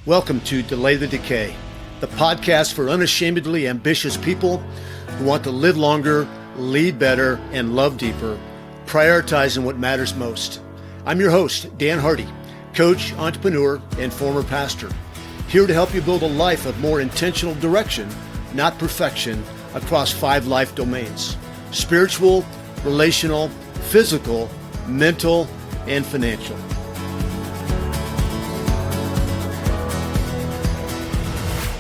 Welcome to Delay the Decay, the podcast for unashamedly ambitious people who want to live longer, lead better, and love deeper, prioritizing what matters most. I'm your host, Dan Hardy, coach, entrepreneur, and former pastor, here to help you build a life of more intentional direction, not perfection, across 5 life domains: spiritual, relational, physical, mental, and financial.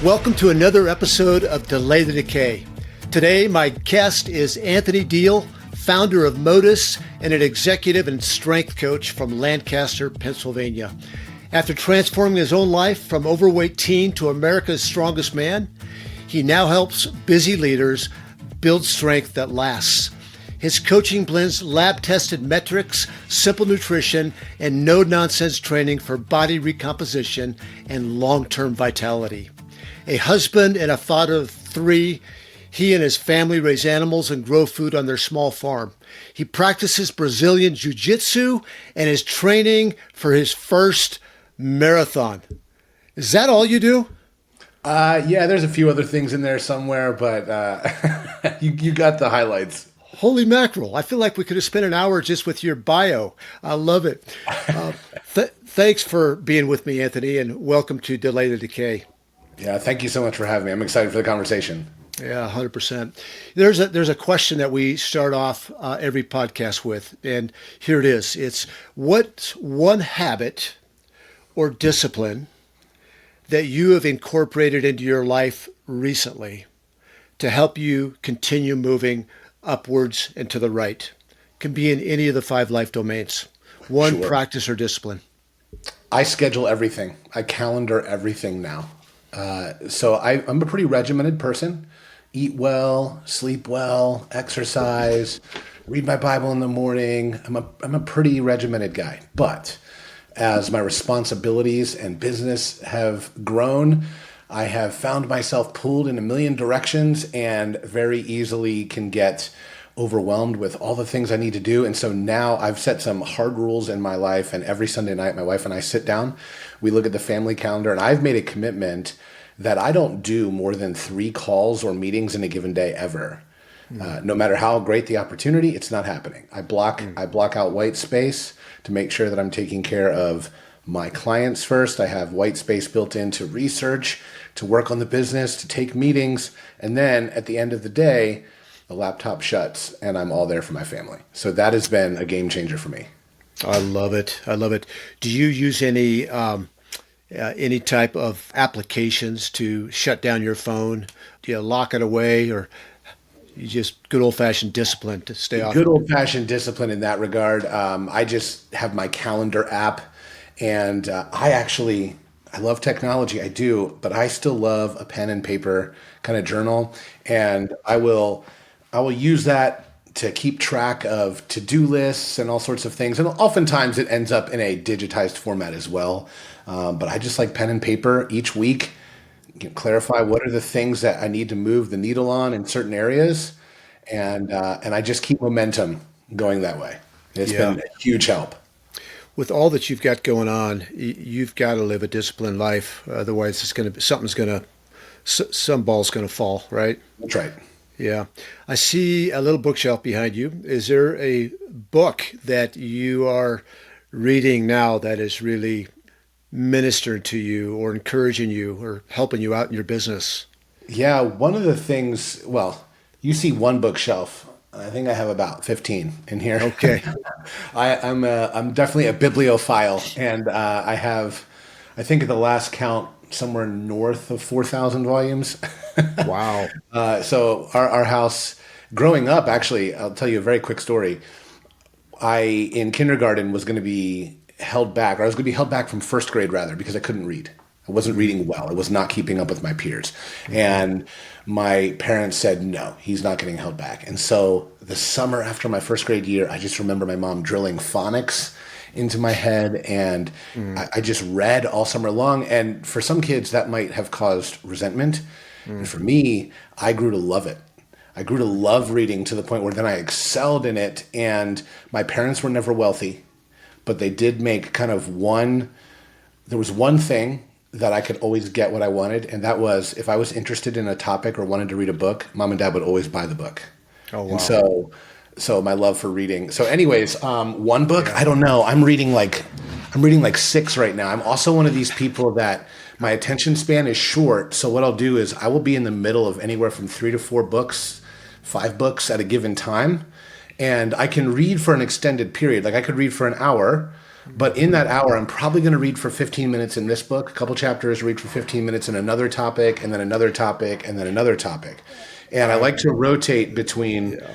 Welcome to another episode of Delay the Decay. Today, my guest is Anthony Diehl, founder of Modus and an executive and strength coach from Lancaster, Pennsylvania. After transforming his own life from overweight teen to America's strongest man, he now helps busy leaders build strength that lasts. His coaching blends lab-tested metrics, simple nutrition, and no-nonsense training for body recomposition and long-term vitality. A husband and a father of 3, he and his family raise animals and grow food on their small farm. He practices Brazilian Jiujitsu and is training for his first marathon. Is that all you do? Yeah, there's a few other things in there somewhere, but you got the highlights. Holy mackerel. I feel like we could have spent an hour just with your bio. I love it. Thanks for being with me, Anthony, and welcome to Delay the Decay. Yeah, thank you so much for having me. I'm excited for the conversation. Yeah, 100%. There's a question that we start off every podcast with, and here it is. It's, what's one habit or discipline that you have incorporated into your life recently to help you continue moving upwards and to the right? Can be in any of the 5 life domains. One, sure. Practice or discipline. I schedule everything. I calendar everything now. So I'm a pretty regimented person. Eat well, sleep well, exercise, read my Bible in the morning. I'm a pretty regimented guy. But as my responsibilities and business have grown, I have found myself pulled in a million directions and very easily can get overwhelmed with all the things I need to do. And so now I've set some hard rules in my life, and every Sunday night, my wife and I sit down, we look at the family calendar, and I've made a commitment that I don't do more than 3 calls or meetings in a given day ever. No matter how great the opportunity, it's not happening. I block out white space to make sure that I'm taking care of my clients first. I have white space built in to research, to work on the business, to take meetings. And then at the end of the day, the laptop shuts and I'm all there for my family. So that has been a game changer for me. I love it. I love it. Do you use any type of applications to shut down your phone? Do you lock it away, or you just good old-fashioned discipline to stay off? Good old-fashioned discipline in that regard. I just have my calendar app, and I love technology. I do, but I still love a pen and paper kind of journal, and I will use that to keep track of to-do lists and all sorts of things. And oftentimes it ends up in a digitized format as well. But I just like pen and paper each week. Clarify what are the things that I need to move the needle on in certain areas. And I just keep momentum going that way. It's been a huge help. With all that you've got going on, you've got to live a disciplined life. Otherwise, some ball's going to fall, right? That's right. Yeah. I see a little bookshelf behind you. Is there a book that you are reading now that is really ministering to you or encouraging you or helping you out in your business? Yeah. One of the things, well, you see one bookshelf. I think I have about 15 in here. Okay. I'm definitely a bibliophile, and I think at the last count, somewhere north of 4,000 volumes. Wow. So our house, growing up, actually, I'll tell you a very quick story. In kindergarten, was going to be held back, or I was going to be held back from first grade rather, because I couldn't read. I wasn't reading well. I was not keeping up with my peers. Mm-hmm. And my parents said, no, he's not getting held back. And so the summer after my first grade year, I just remember my mom drilling phonics into my head, and I just read all summer long. And for some kids, that might have caused resentment. And for me, I grew to love it. I grew to love reading to the point where then I excelled in it. And my parents were never wealthy, but they did make there was one thing that I could always get what I wanted. And that was if I was interested in a topic or wanted to read a book, mom and dad would always buy the book. Oh, And wow. so my love for reading. So anyways, one book, Yeah. I don't know. I'm reading like six right now. I'm also one of these people that my attention span is short. So what I'll do is I will be in the middle of anywhere from 3 to 4 books, 5 books at a given time. And I can read for an extended period. Like I could read for an hour, but in that hour, I'm probably going to read for 15 minutes in this book, a couple chapters, read for 15 minutes in another topic, and then another topic, and then another topic. And I like to rotate between Yeah.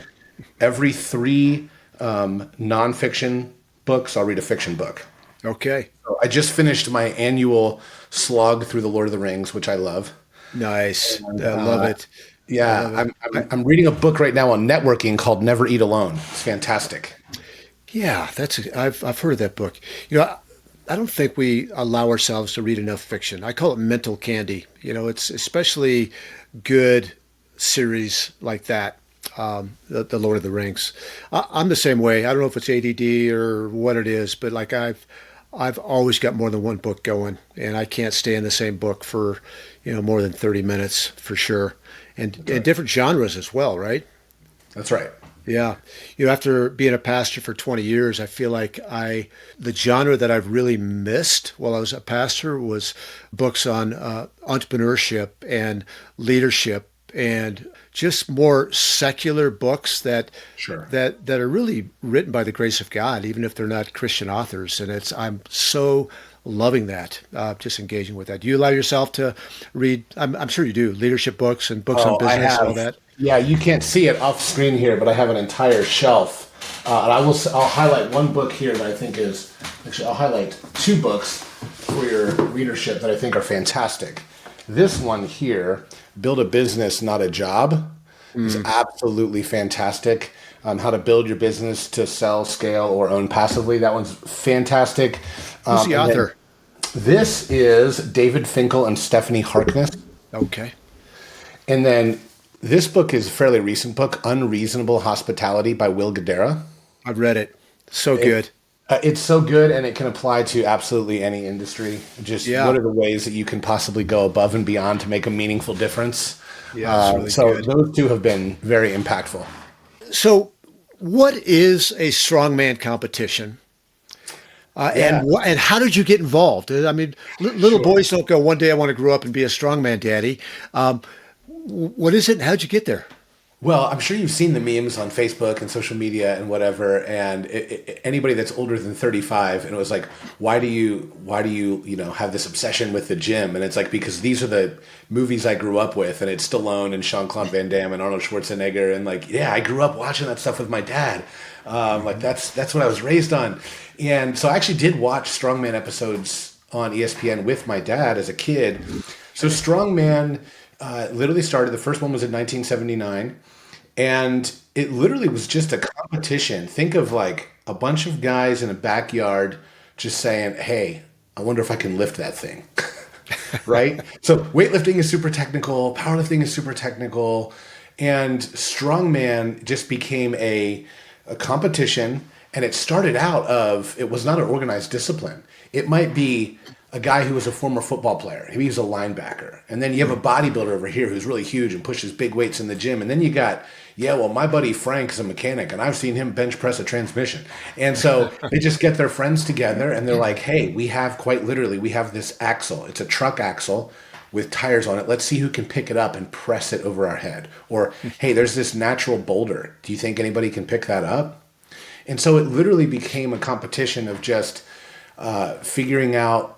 every three nonfiction books, I'll read a fiction book. Okay. So I just finished my annual slog through the Lord of the Rings, which I love. Nice. I love it. I Yeah, love it. I'm reading a book right now on networking called Never Eat Alone. It's fantastic. Yeah, I've heard of that book. I don't think we allow ourselves to read enough fiction. I call it mental candy. It's especially good series like that. The Lord of the Rings. I'm the same way. I don't know if it's ADD or what it is, but like I've always got more than one book going, and I can't stay in the same book for more than 30 minutes for sure, and different genres as well, right? That's right. Yeah. After being a pastor for 20 years, I feel like the genre that I've really missed while I was a pastor was books on entrepreneurship and leadership and just more secular books that Sure. that are really written by the grace of God, even if they're not Christian authors. And I'm so loving that, just engaging with that. Do you allow yourself to read? I'm sure you do, leadership books and books on Oh, I business, all have. that. Yeah, you can't see it off screen here, but I have an entire shelf. And I'll highlight one book here that I think is, actually, I'll highlight 2 books for your readership that I think are fantastic. This one here, Build a Business, Not a Job, is absolutely fantastic. How to build your business to sell, scale, or own passively. That one's fantastic. Who's the And then author? this is David Finkel and Stephanie Harkness. Okay. And then this book is a fairly recent book, Unreasonable Hospitality by Will Guidara. I've read it. So good. It's so good, and it can apply to absolutely any industry. Just Yeah. what are the ways that you can possibly go above and beyond to make a meaningful difference? Yeah, it's really So good. those two have been very impactful. So, what is a strongman competition? Yeah, And how did you get involved? I mean, little sure. boys don't go, one day I want to grow up and be a strongman, daddy. What is it and how'd you get there? Well, I'm sure you've seen the memes on Facebook and social media and whatever. And anybody that's older than 35, and it was like, why do you, have this obsession with the gym? And it's like, because these are the movies I grew up with, and it's Stallone and Jean-Claude Van Damme and Arnold Schwarzenegger, and like, yeah, I grew up watching that stuff with my dad. Like that's what I was raised on. And so I actually did watch Strongman episodes on ESPN with my dad as a kid. So Strongman literally started. The first one was in 1979. And it literally was just a competition. Think of like a bunch of guys in a backyard just saying, hey, I wonder if I can lift that thing. Right? So weightlifting is super technical, powerlifting is super technical, and strongman just became a competition. And it started out it was not an organized discipline. It might be a guy who was a former football player. Maybe he was a linebacker. And then you have a bodybuilder over here who's really huge and pushes big weights in the gym. And then you got, yeah, well, my buddy Frank is a mechanic, and I've seen him bench press a transmission. And so they just get their friends together, and they're like, hey, we have this axle. It's a truck axle with tires on it. Let's see who can pick it up and press it over our head. Or, hey, there's this natural boulder. Do you think anybody can pick that up? And so it literally became a competition of just figuring out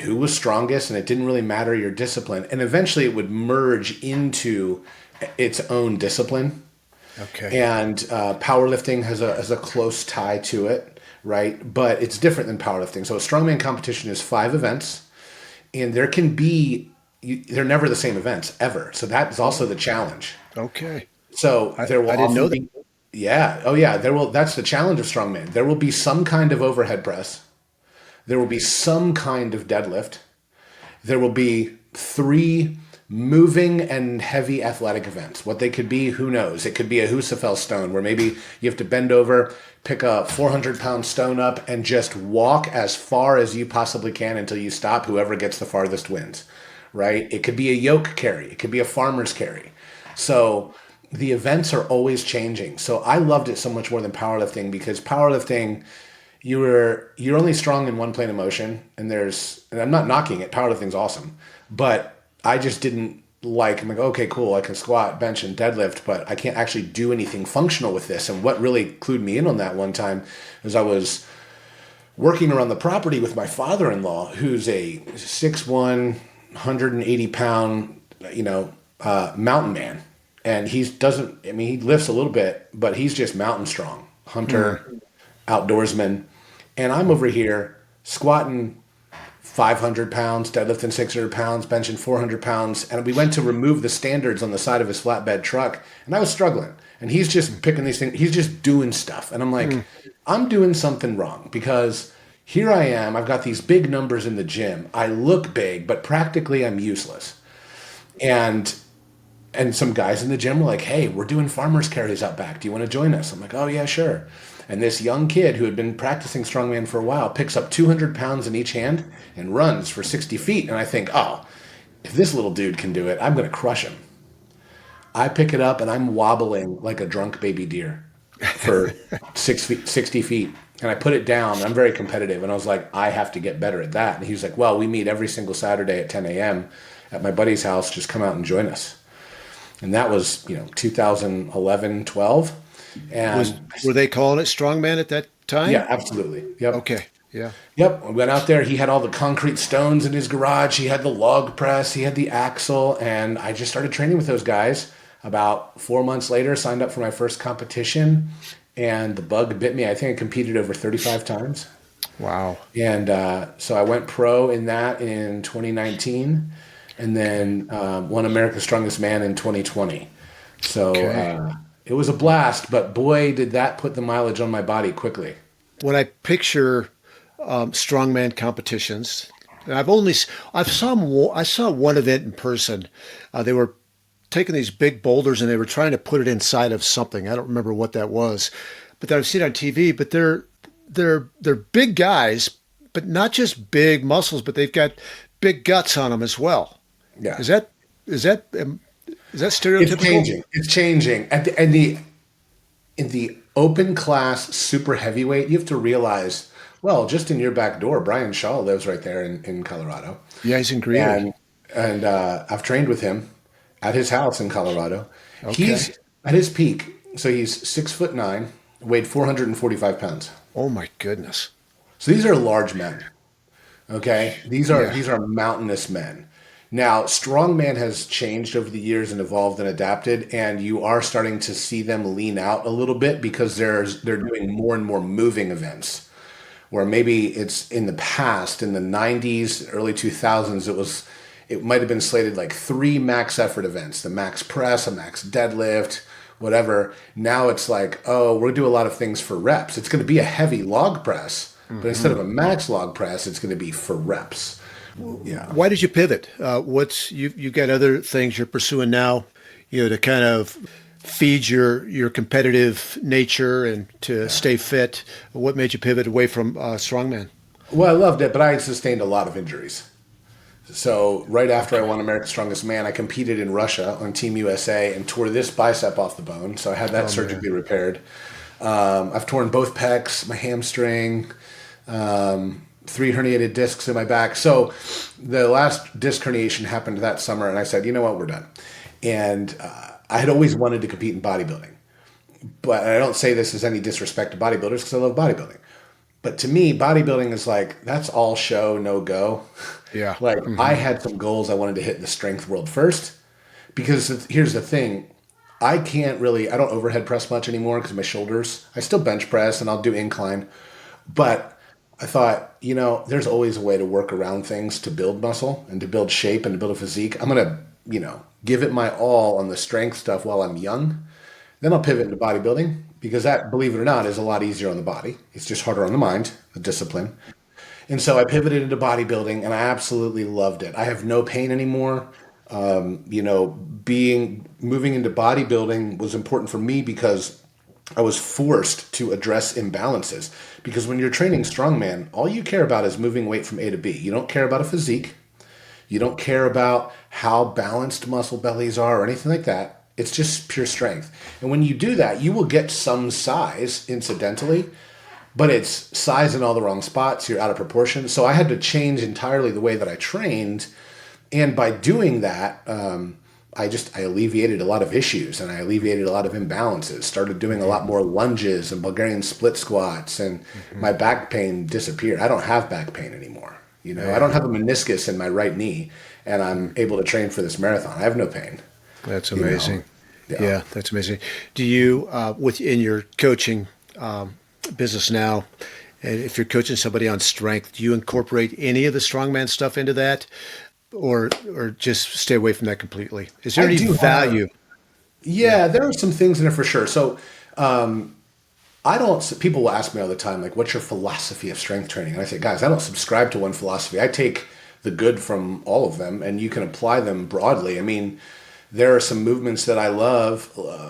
who was strongest, and it didn't really matter your discipline. And eventually it would merge into its own discipline. Okay. And powerlifting has a close tie to it, right? But it's different than powerlifting. So a strongman competition is 5 events, and they're never the same events ever. So that is also the challenge. Okay. So there will I didn't know often that. be, yeah, oh yeah, that's the challenge of strongman. There will be some kind of overhead press. There will be some kind of deadlift. There will be 3 moving and heavy athletic events. What they could be, who knows? It could be a Husafell stone where maybe you have to bend over, pick a 400-pound stone up, and just walk as far as you possibly can until you stop. Whoever gets the farthest wins, right? It could be a yoke carry. It could be a farmer's carry. So the events are always changing. So I loved it so much more than powerlifting, because powerlifting, you're only strong in one plane of motion, and I'm not knocking it. Powerlifting's awesome, but I just didn't like, I'm like, okay, cool, I can squat, bench, and deadlift, but I can't actually do anything functional with this. And what really clued me in on that one time is I was working around the property with my father-in-law, who's a 6'1", 180-pound, mountain man. And he lifts a little bit, but he's just mountain strong, hunter, outdoorsman. And I'm over here squatting 500 pounds, deadlifting 600 pounds, benching 400 pounds. And we went to remove the standards on the side of his flatbed truck, and I was struggling. And he's just picking these things. He's just doing stuff. And I'm like, I'm doing something wrong, because here I am. I've got these big numbers in the gym. I look big, but practically I'm useless. And some guys in the gym were like, hey, we're doing farmers carries out back. Do you want to join us? I'm like, oh, yeah, sure. And this young kid who had been practicing strongman for a while picks up 200 pounds in each hand and runs for 60 feet. And I think, oh, if this little dude can do it, I'm going to crush him. I pick it up and I'm wobbling like a drunk baby deer for 60 feet. And I put it down. I'm very competitive. And I was like, I have to get better at that. And he was like, well, we meet every single Saturday at 10 a.m. at my buddy's house. Just come out and join us. And that was, 2011, 12. And were they calling it strongman at that time? Yeah, absolutely. Yep. Okay. Yeah. Yep. We went out there. He had all the concrete stones in his garage. He had the log press. He had the axle. And I just started training with those guys. About 4 months later, signed up for my first competition. And the bug bit me. I think I competed over 35 times. Wow. And so I went pro in that in 2019. And then won America's Strongest Man in 2020. So it was a blast, but boy, did that put the mileage on my body quickly. When I picture strongman competitions, and I saw one event in person. They were taking these big boulders and they were trying to put it inside of something. I don't remember what that was, but I've seen it on TV. But they're big guys, but not just big muscles, but they've got big guts on them as well. Yeah. Is that stereotypical? It's changing. In the open class super heavyweight, you have to realize, well, just in your back door, Brian Shaw lives right there in Colorado. Yeah, he's in Greeley. And I've trained with him at his house in Colorado. Okay. He's at his peak. So he's 6'9", weighed 445 pounds. Oh my goodness. So these are large men. Okay. These are mountainous men. Now, strongman has changed over the years and evolved and adapted, and you are starting to see them lean out a little bit because they're doing more and more moving events, where maybe it's in the past, in the 90s, early 2000s, it might have been slated like 3 max effort events, the max press, a max deadlift, whatever. Now it's like, oh, we're going to do a lot of things for reps. It's going to be a heavy log press, but instead of a max log press, it's going to be for reps. Yeah. Why did you pivot? You got other things you're pursuing now, to kind of feed your competitive nature and to stay fit. What made you pivot away from strongman? Well, I loved it, but I had sustained a lot of injuries. So right after I won America's Strongest Man, I competed in Russia on Team USA and tore this bicep off the bone. So I had that surgically repaired. I've torn both pecs, my hamstring, 3 herniated discs in my back. So the last disc herniation happened that summer, and I said, you know what, we're done. And I had always wanted to compete in bodybuilding. But I don't say this as any disrespect to bodybuilders because I love bodybuilding. But to me, bodybuilding is like, that's all show, no go. Yeah. I had some goals I wanted to hit in the strength world first. Because here's the thing. I don't overhead press much anymore because of my shoulders. I still bench press and I'll do incline. But I thought, there's always a way to work around things to build muscle and to build shape and to build a physique. I'm going to, give it my all on the strength stuff while I'm young. Then I'll pivot into bodybuilding because that, believe it or not, is a lot easier on the body. It's just harder on the mind, the discipline. And so I pivoted into bodybuilding and I absolutely loved it. I have no pain anymore. Moving into bodybuilding was important for me because I was forced to address imbalances. Because when you're training strongman, all you care about is moving weight from A to B. You don't care about a physique. You don't care about how balanced muscle bellies are or anything like that. It's just pure strength. And when you do that, you will get some size incidentally, but it's size in all the wrong spots. You're out of proportion. So I had to change entirely the way that I trained. And by doing that, I alleviated a lot of issues and I alleviated a lot of imbalances, started doing a lot more lunges and Bulgarian split squats, and my back pain disappeared. I don't have back pain anymore. I don't have a meniscus in my right knee, and I'm able to train for this marathon. I have no pain. That's amazing. Yeah, that's amazing. Do you, within your coaching business now, and if you're coaching somebody on strength, do you incorporate any of the strongman stuff into that, or just stay away from that completely? Is there any value? There are some things in there for sure. So people will ask me all the time, like, what's your philosophy of strength training? And I say, guys, I don't subscribe to one philosophy. I take the good from all of them and you can apply them broadly. I mean, there are some movements that I love.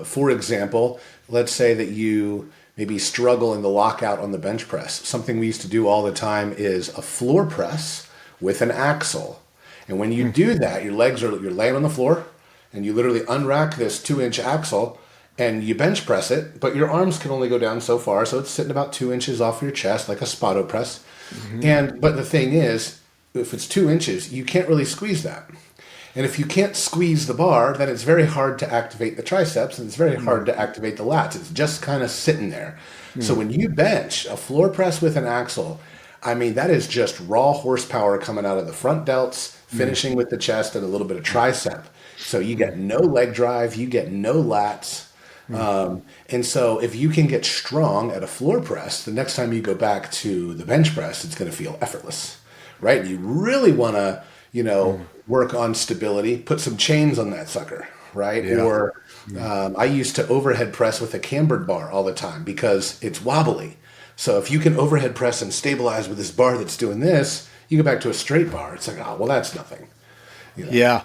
For example, let's say that you maybe struggle in the lockout on the bench press. Something we used to do all the time is a floor press with an axle. And when you do that, you're laying on the floor and you literally unrack this 2-inch axle and you bench press it, but your arms can only go down so far. So it's sitting about 2 inches off your chest, like a Spado press. But the thing is, if it's 2 inches, you can't really squeeze that. And if you can't squeeze the bar, then it's very hard to activate the triceps and it's very hard to activate the lats. It's just kind of sitting there. So when you bench a floor press with an axle, I mean, that is just raw horsepower coming out of the front delts, finishing with the chest and a little bit of tricep. So you get no leg drive, you get no lats. And so if you can get strong at a floor press, the next time you go back to the bench press, it's going to feel effortless, right? You really want to, work on stability, put some chains on that sucker, right? Yeah. Or I used to overhead press with a cambered bar all the time because it's wobbly. So if you can overhead press and stabilize with this bar that's doing this, you go back to a straight bar. It's like, oh, well, that's nothing. Yeah.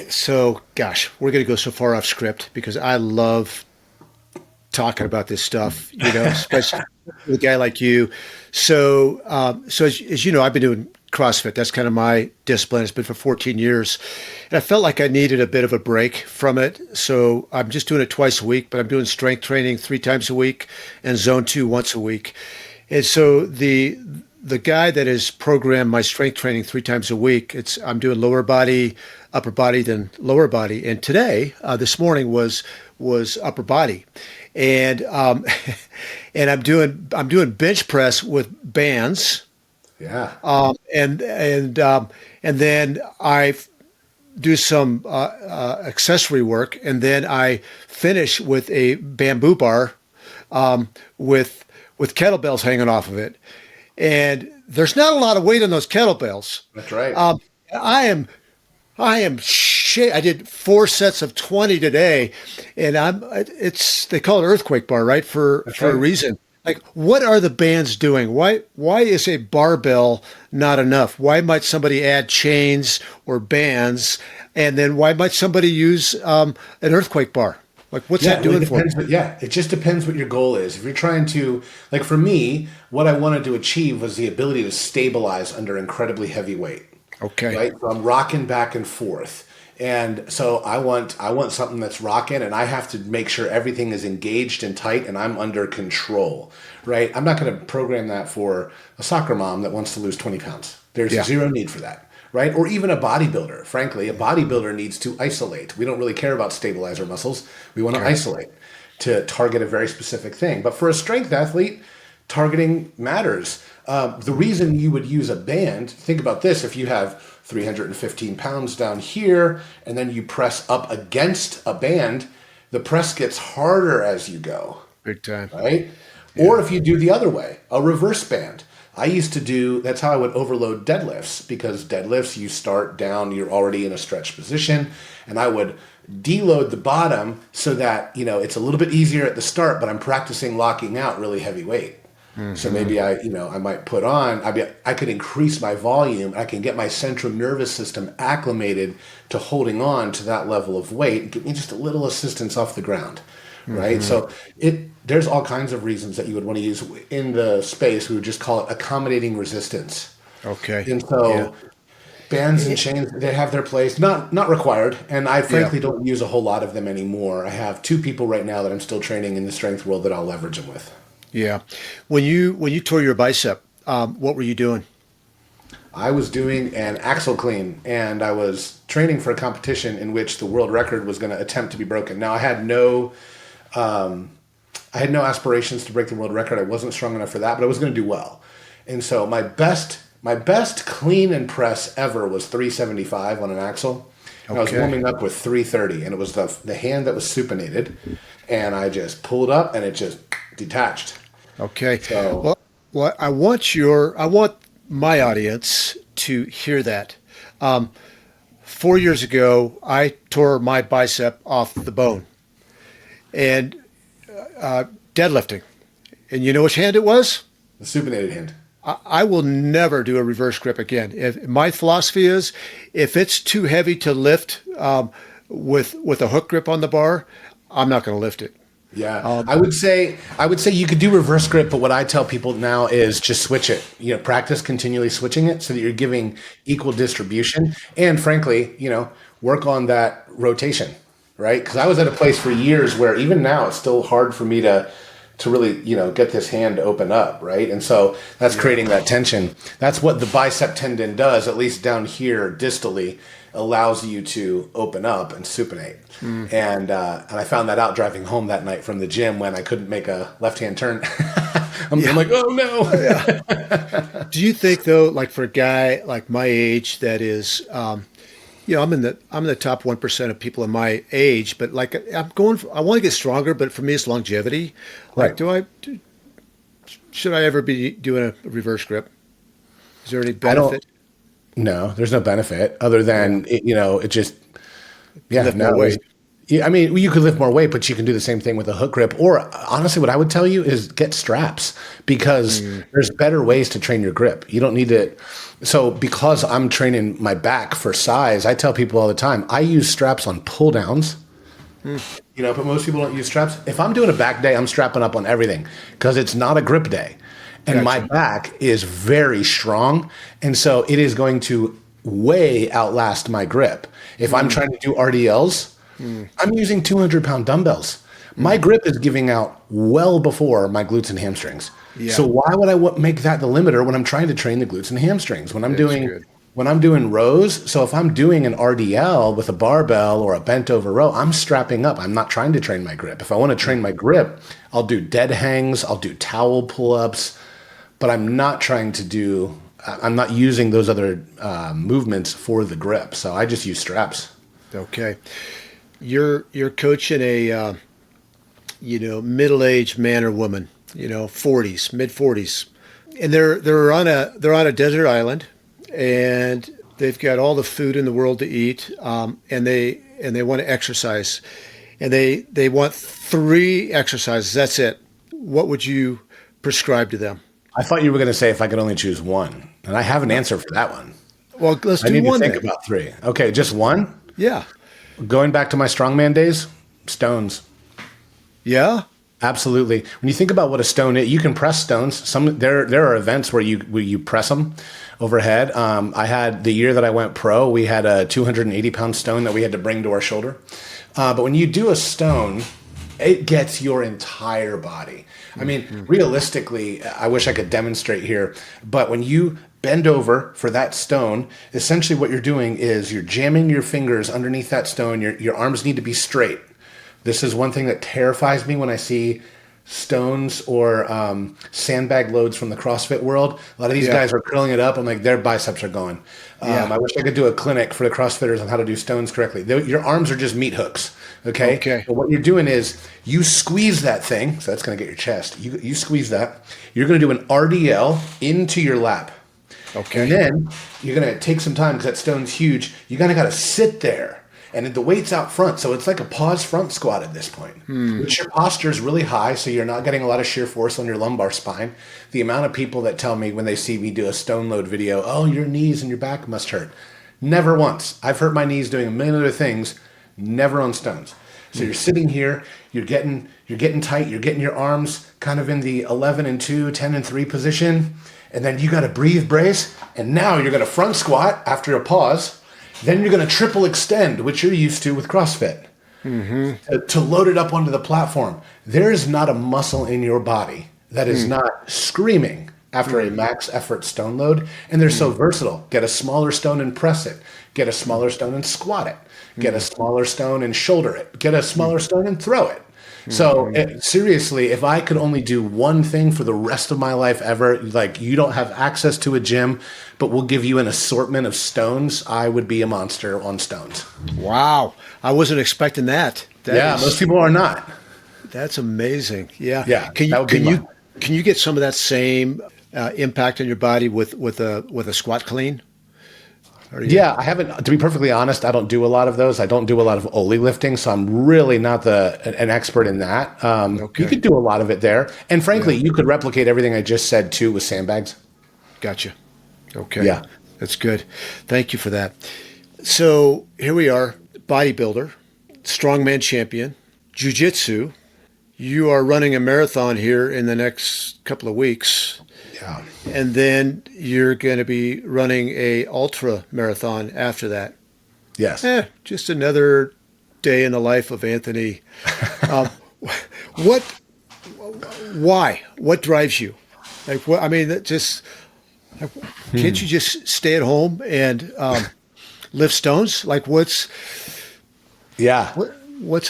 So, gosh, we're going to go so far off script because I love talking about this stuff, especially with a guy like you. So, as you know, I've been doing CrossFit. That's kind of my discipline. It's been for 14 years. And I felt like I needed a bit of a break from it. So I'm just doing it twice a week, but I'm doing strength training 3 times a week and zone 2 once a week. And so the guy that has programmed my strength training 3 times a week, I'm doing lower body, upper body, then lower body. And today, this morning was upper body. And and I'm doing bench press with bands. Yeah. And then I do some accessory work, and then I finish with a bamboo bar with kettlebells hanging off of it. And there's not a lot of weight on those kettlebells. That's right. I am I did 4 sets of 20 today, and they call it earthquake bar, right? For a reason. Like, what are the bands doing? Why is a barbell not enough? Why might somebody add chains or bands? And then why might somebody use an earthquake bar? Like, what's that doing for you? It just depends what your goal is. If you're trying to, like for me, what I wanted to achieve was the ability to stabilize under incredibly heavy weight. Okay. Right? So I'm rocking back and forth. And so I want something that's rocking, and I have to make sure everything is engaged and tight and I'm under control, right? I'm not going to program that for a soccer mom that wants to lose 20 pounds. There's zero need for that, right? Or even a bodybuilder. Frankly, a bodybuilder needs to isolate. We don't really care about stabilizer muscles. We want to isolate to target a very specific thing. But for a strength athlete, targeting matters. The reason you would use a band, think about this, if you have 315 pounds down here, and then you press up against a band, the press gets harder as you go. Big time. Right? Yeah. Or if you do the other way, a reverse band. That's how I would overload deadlifts, because deadlifts, you start down, you're already in a stretched position, and I would deload the bottom so that, it's a little bit easier at the start, but I'm practicing locking out really heavy weight. So maybe I might put on, I could increase my volume. I can get my central nervous system acclimated to holding on to that level of weight and give me just a little assistance off the ground, right? So there's all kinds of reasons that you would want to use in the space. We would just call it accommodating resistance. Okay. And so bands and chains, they have their place, not required. And I frankly don't use a whole lot of them anymore. I have 2 people right now that I'm still training in the strength world that I'll leverage them with. Yeah. When you tore your bicep, what were you doing? I was doing an axle clean, and I was training for a competition in which the world record was going to attempt to be broken. Now, I had no aspirations to break the world record. I wasn't strong enough for that, but I was going to do well. And so my best clean and press ever was 375 on an axle. And I was warming up with 330, and it was the hand that was supinated, and I just pulled up, and it just detached. Okay. So, well, I want my audience to hear that. 4 years ago, I tore my bicep off the bone, and deadlifting. And you know which hand it was? the supinated hand. I will never do a reverse grip again. My philosophy is, if it's too heavy to lift with a hook grip on the bar, I'm not going to lift it. Yeah, I would say you could do reverse grip, but what I tell people now is just switch it. Practice continually switching it so that you're giving equal distribution, and frankly, work on that rotation, right? Because I was at a place for years where even now it's still hard for me to really, get this hand to open up, right? And so that's creating that tension. That's what the bicep tendon does, at least down here distally, allows you to open up and supinate. And I found that out driving home that night from the gym when I couldn't make a left-hand turn. I'm like, oh no. Do you think though, like for a guy like my age that is, I'm in the top 1% of people in my age, but like I want to get stronger, but for me it's longevity. Like, Right. should I ever be doing a reverse grip? Is there any benefit? No, there's no benefit other than it just Lift more weight. Yeah, I mean, you could lift more weight, but you can do the same thing with a hook grip. Or honestly, what I would tell you is get straps, because there's better ways to train your grip. You don't need to. So because I'm training my back for size, I tell people all the time, I use straps on pull downs. But most people don't use straps. If I'm doing a back day, I'm strapping up on everything because it's not a grip day. And my back is very strong. And so it is going to way outlast my grip. If I'm trying to do RDLs, I'm using 200-pound dumbbells. My grip is giving out well before my glutes and hamstrings. Yeah. So why would I make that the limiter when I'm trying to train the glutes and hamstrings? When I'm doing rows, so if I'm doing an RDL with a barbell or a bent over row, I'm strapping up. I'm not trying to train my grip. If I want to train my grip, I'll do dead hangs, I'll do towel pull-ups, but I'm not using those other movements for the grip. So I just use straps. Okay. You're coaching a middle-aged man or woman, 40s, mid-40s, and they're on a desert island, and they've got all the food in the world to eat, and they want to exercise, and they want 3 exercises. That's it. What would you prescribe to them? I thought you were going to say if I could only choose one, and I have an answer for that one. Well, let's do one. I need to think then. about 3. Okay, just one? Yeah. Going back to my strongman days, stones. Yeah? Absolutely. When you think about what a stone is, you can press stones. There are events where you press them overhead. I had the year that I went pro, we had a 280-pound stone that we had to bring to our shoulder. But when you do a stone, it gets your entire body. I mean, realistically, I wish I could demonstrate here, but when you bend over for that stone, essentially what you're doing is you're jamming your fingers underneath that stone. Your arms need to be straight. This is one thing that terrifies me when I see stones or sandbag loads from the CrossFit world. A lot of these guys are curling it up. I'm like, their biceps are going. I wish I could do a clinic for the CrossFitters on how to do stones correctly. Your arms are just meat hooks. Okay. But what you're doing is you squeeze that thing. So that's going to get your chest. You squeeze that. You're going to do an RDL into your lap. Okay. And then you're going to take some time because that stone's huge. You kind of got to sit there and the weight's out front. So it's like a pause front squat at this point, which your posture is really high. So you're not getting a lot of shear force on your lumbar spine. The amount of people that tell me when they see me do a stone load video, oh, your knees and your back must hurt. Never once. I've hurt my knees doing a million other things, never on stones. So you're sitting here, you're getting tight, you're getting your arms kind of in the 11 and 2, 10 and 3 position. And then you got to breathe, brace. And now you're going to front squat after a pause. Then you're going to triple extend, which you're used to with CrossFit, to load it up onto the platform. There is not a muscle in your body that is not screaming after a max effort stone load. And they're so versatile. Get a smaller stone and press it. Get a smaller stone and squat it. Get a smaller stone and shoulder it. Get a smaller stone and throw it. So seriously, if I could only do one thing for the rest of my life ever, like you don't have access to a gym, but we'll give you an assortment of stones, I would be a monster on stones. Wow. I wasn't expecting that. Most people are not. That's amazing. Yeah. Yeah. Can you get some of that same impact on your body with a squat clean? I haven't, to be perfectly honest, I don't do a lot of those. I don't do a lot of Oli lifting, so I'm really not an expert in that. You could do a lot of it there. And frankly, you could replicate everything I just said too with sandbags. Gotcha. Okay. Yeah. That's good. Thank you for that. So here we are, bodybuilder, strongman champion, jiu-jitsu. You are running a marathon here in the next couple of weeks. Yeah. And then you're going to be running a ultra marathon after that. Yes. Just another day in the life of Anthony. Why? What drives you? Can't you just stay at home and lift stones? What's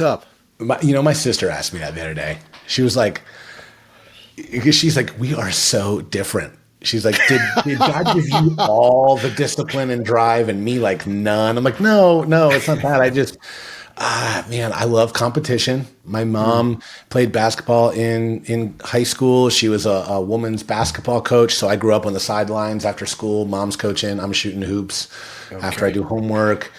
up? My sister asked me that the other day. She was like, because she's like, we are so different. She's like, did God give you all the discipline and drive and me like none? I'm like, no, it's not that. I just, I love competition. My mom played basketball in high school. She was a woman's basketball coach. So I grew up on the sidelines after school. Mom's coaching. I'm shooting hoops after I do homework.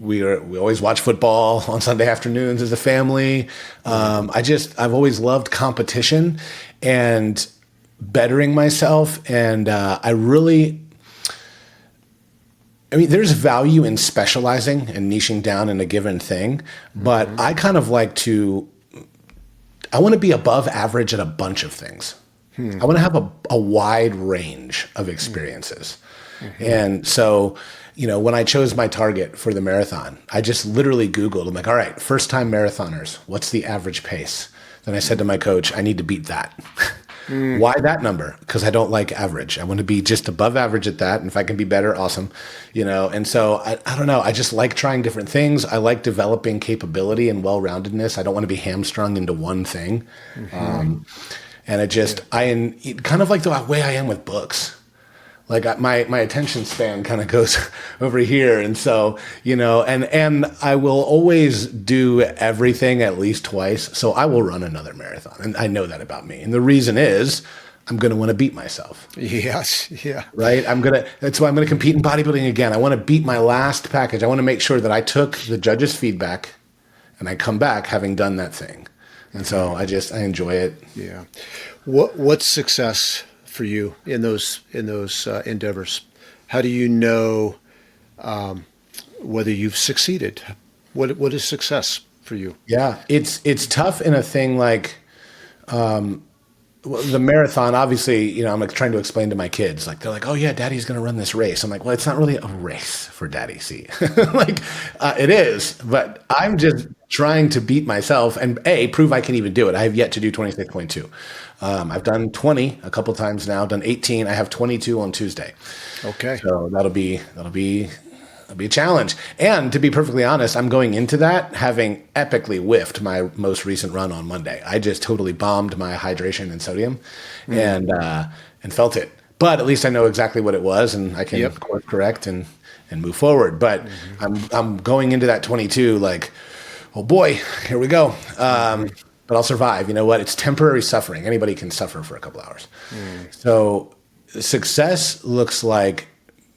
We always watch football on Sunday afternoons as a family. I've always loved competition and bettering myself. And there's value in specializing and niching down in a given thing, but I kind of I want to be above average at a bunch of things. I want to have a wide range of experiences. And so, when I chose my target for the marathon, I just literally Googled, I'm like, all right, first time marathoners, what's the average pace? Then I said to my coach, I need to beat that. Why that number? Because I don't like average. I want to be just above average at that. And if I can be better, awesome. And so I don't know. I just like trying different things. I like developing capability and well-roundedness. I don't want to be hamstrung into one thing. And I kind of like the way I am with books. Like my attention span kind of goes over here. And so, and I will always do everything at least twice. So I will run another marathon. And I know that about me. And the reason is I'm going to want to beat myself. Yes. Yeah. Right. That's why I'm going to compete in bodybuilding again. I want to beat my last package. I want to make sure that I took the judges' feedback and I come back having done that thing. And so I enjoy it. Yeah. What's success for you in those endeavors? How do you know whether you've succeeded? What is success for you? Yeah, it's tough in a thing like the marathon. Obviously, I'm like trying to explain to my kids, like they're like, "Oh yeah, Daddy's going to run this race." I'm like, "Well, it's not really a race for Daddy. See, it is, but I'm just trying to beat myself and prove I can even do it. I have yet to do 26.2. I've done 20 a couple times now, done 18. I have 22 on Tuesday. Okay. So that'll be a challenge. And to be perfectly honest, I'm going into that having epically whiffed my most recent run on Monday. I just totally bombed my hydration and sodium and felt it. But at least I know exactly what it was and I can course correct and move forward. But I'm going into that 22 like, oh boy, here we go. But I'll survive. You know what? It's temporary suffering. Anybody can suffer for a couple hours. So success looks like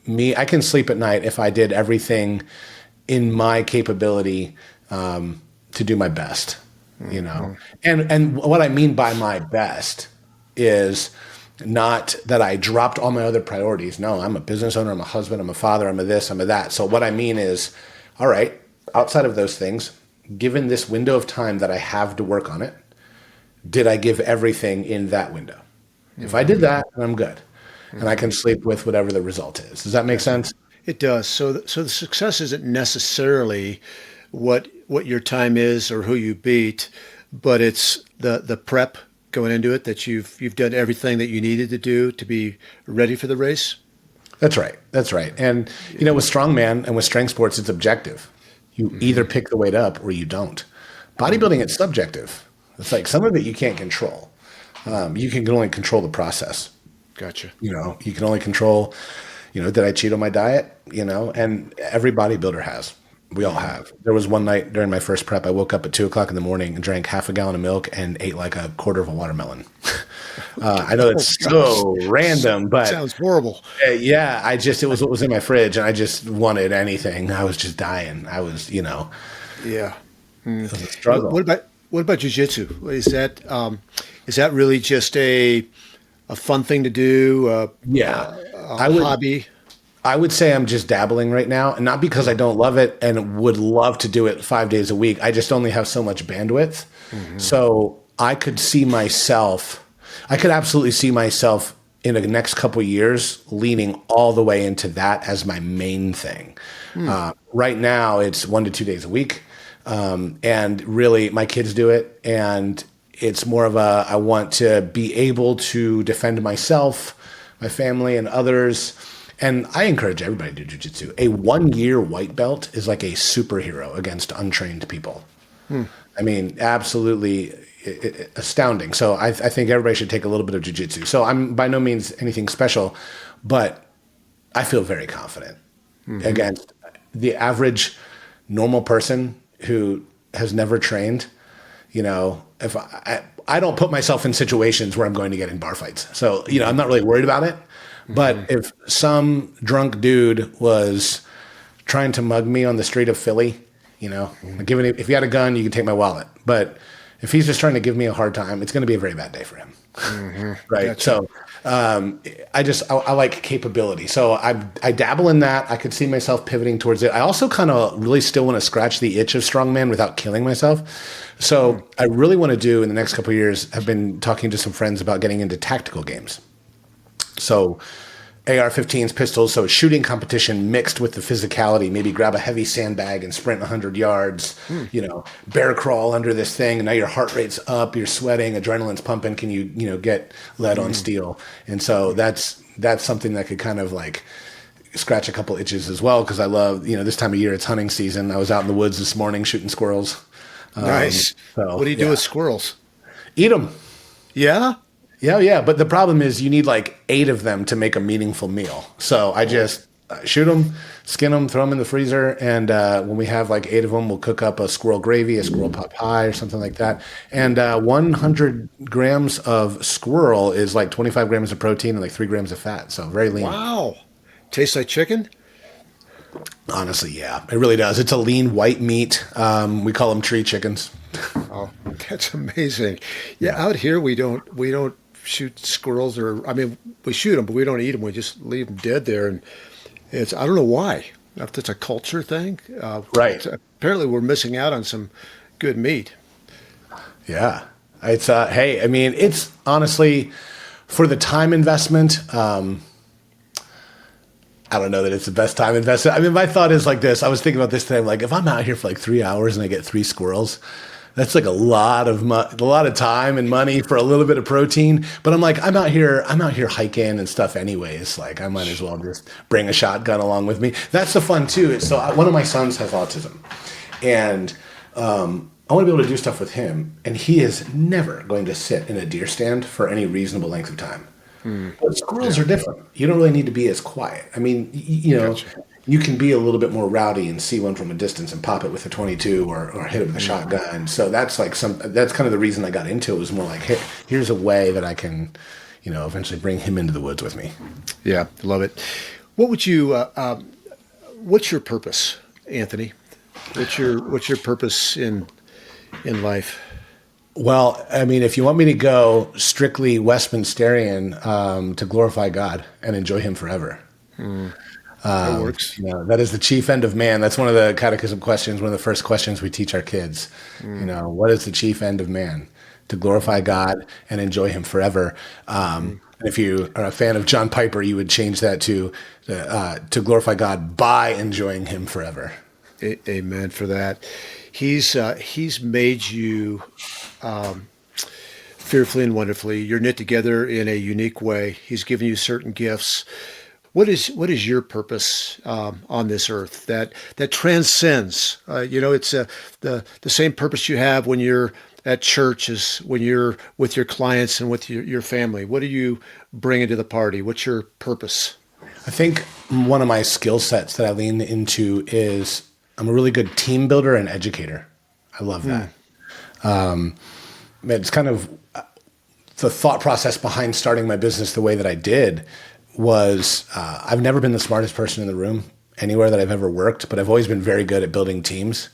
me. I can sleep at night if I did everything in my capability to do my best, you know. And what I mean by my best is not that I dropped all my other priorities. No, I'm a business owner, I'm a husband, I'm a father, I'm a this, I'm a that. So what I mean is, all right, outside of those things, given this window of time that I have to work on it, did I give everything in that window? If I did that, then I'm good. And I can sleep with whatever the result is. Does that make sense? It does. So the success isn't necessarily what your time is or who you beat, but it's the prep going into it, that you've done everything that you needed to do to be ready for the race. That's right. That's right. And, you know, with strongman and with strength sports, it's objective. You either pick the weight up or you don't. Bodybuilding, it's subjective. It's like some of it you can't control. You can only control the process. Gotcha. You know, you can only control, you know, did I cheat on my diet? You know, and every bodybuilder has. We all have. There was one night during my first prep, I woke up at 2:00 in the morning and drank half a gallon of milk and ate like a quarter of a watermelon. I know it's so random, but sounds horrible. Yeah, it was what was in my fridge, and I just wanted anything. I was just dying. I was, you know, Yeah. it was a struggle. What about jiu-jitsu? Is that really just a fun thing to do? Yeah, A hobby? I would say I'm just dabbling right now, and not because I don't love it and would love to do it 5 days a week. I just only have so much bandwidth. So I could absolutely see myself in the next couple of years leaning all the way into that as my main thing. Right now, it's 1 to 2 days a week. And really, my kids do it, and it's more of I want to be able to defend myself, my family, and others. And I encourage everybody to do jiu-jitsu. A 1-year white belt is like a superhero against untrained people. I mean, absolutely astounding. So I think everybody should take a little bit of jiu-jitsu. So I'm by no means anything special, but I feel very confident against the average normal person who has never trained. You know, if I don't put myself in situations where I'm going to get in bar fights. So, you know, I'm not really worried about it. But if some drunk dude was trying to mug me on the street of Philly, you know, if he had a gun, you could take my wallet. But if he's just trying to give me a hard time, it's going to be a very bad day for him. Right. Gotcha. So I like capability. So I dabble in that. I could see myself pivoting towards it. I also kind of really still want to scratch the itch of strongman without killing myself. So I really want to do in the next couple of years, I've been talking to some friends about getting into tactical games. So AR-15s, pistols, so a shooting competition mixed with the physicality. Maybe grab a heavy sandbag and sprint 100 yards, you know, bear crawl under this thing. And now your heart rate's up, you're sweating, adrenaline's pumping. Can you get lead on steel? And so that's something that could kind of like scratch a couple itches as well. Cause I love, you know, this time of year, it's hunting season. I was out in the woods this morning shooting squirrels. Nice. So, what do you do with squirrels? Eat them. Yeah? Yeah. But the problem is you need like 8 of them to make a meaningful meal. So I just shoot them, skin them, throw them in the freezer. And when we have like 8 of them, we'll cook up a squirrel gravy, a squirrel pot pie or something like that. And 100 grams of squirrel is like 25 grams of protein and like 3 grams of fat. So very lean. Wow. Tastes like chicken? Honestly, yeah, it really does. It's a lean white meat. We call them tree chickens. Oh, that's amazing. Yeah, out here we don't shoot squirrels, or I mean, we shoot them, but we don't eat them. We just leave them dead there, and I don't know why. If that's a culture thing, right? Apparently, we're missing out on some good meat. Yeah, it's hey, I mean, it's honestly for the time investment. I don't know that it's the best time investment. I mean, my thought is like this. I was thinking about this today. I'm like, if I'm out here for like 3 hours and I get 3 squirrels, that's like a lot of time and money for a little bit of protein. But I'm like, I'm out here hiking and stuff anyways. Like I might as well just bring a shotgun along with me. That's the fun too. So one of my sons has autism, and I want to be able to do stuff with him. And he is never going to sit in a deer stand for any reasonable length of time. But squirrels are different. You don't really need to be as quiet. I mean, you know, you can be a little bit more rowdy and see one from a distance and pop it with a 22 or hit it with a shotgun. So that's like that's kind of the reason I got into it, was more like, hey, here's a way that I can, you know, eventually bring him into the woods with me. Yeah, love it. What would you? What's your purpose Anthony? What's your purpose in life? Well, I mean, if you want me to go strictly Westminsterian, to glorify God and enjoy Him forever. That works. That is the chief end of man. That's one of the catechism questions, one of the first questions we teach our kids. What is the chief end of man? To glorify God and enjoy Him forever. And if you are a fan of John Piper, you would change that to glorify God by enjoying Him forever. Amen for that. He's made you fearfully and wonderfully. You're knit together in a unique way. He's given you certain gifts. What is your purpose on this earth that transcends? It's the same purpose you have when you're at church as when you're with your clients and with your family. What do you bring into the party? What's your purpose? I think one of my skill sets that I lean into is I'm a really good team builder and educator. I love that. It's kind of the thought process behind starting my business the way that I did was I've never been the smartest person in the room anywhere that I've ever worked, but I've always been very good at building teams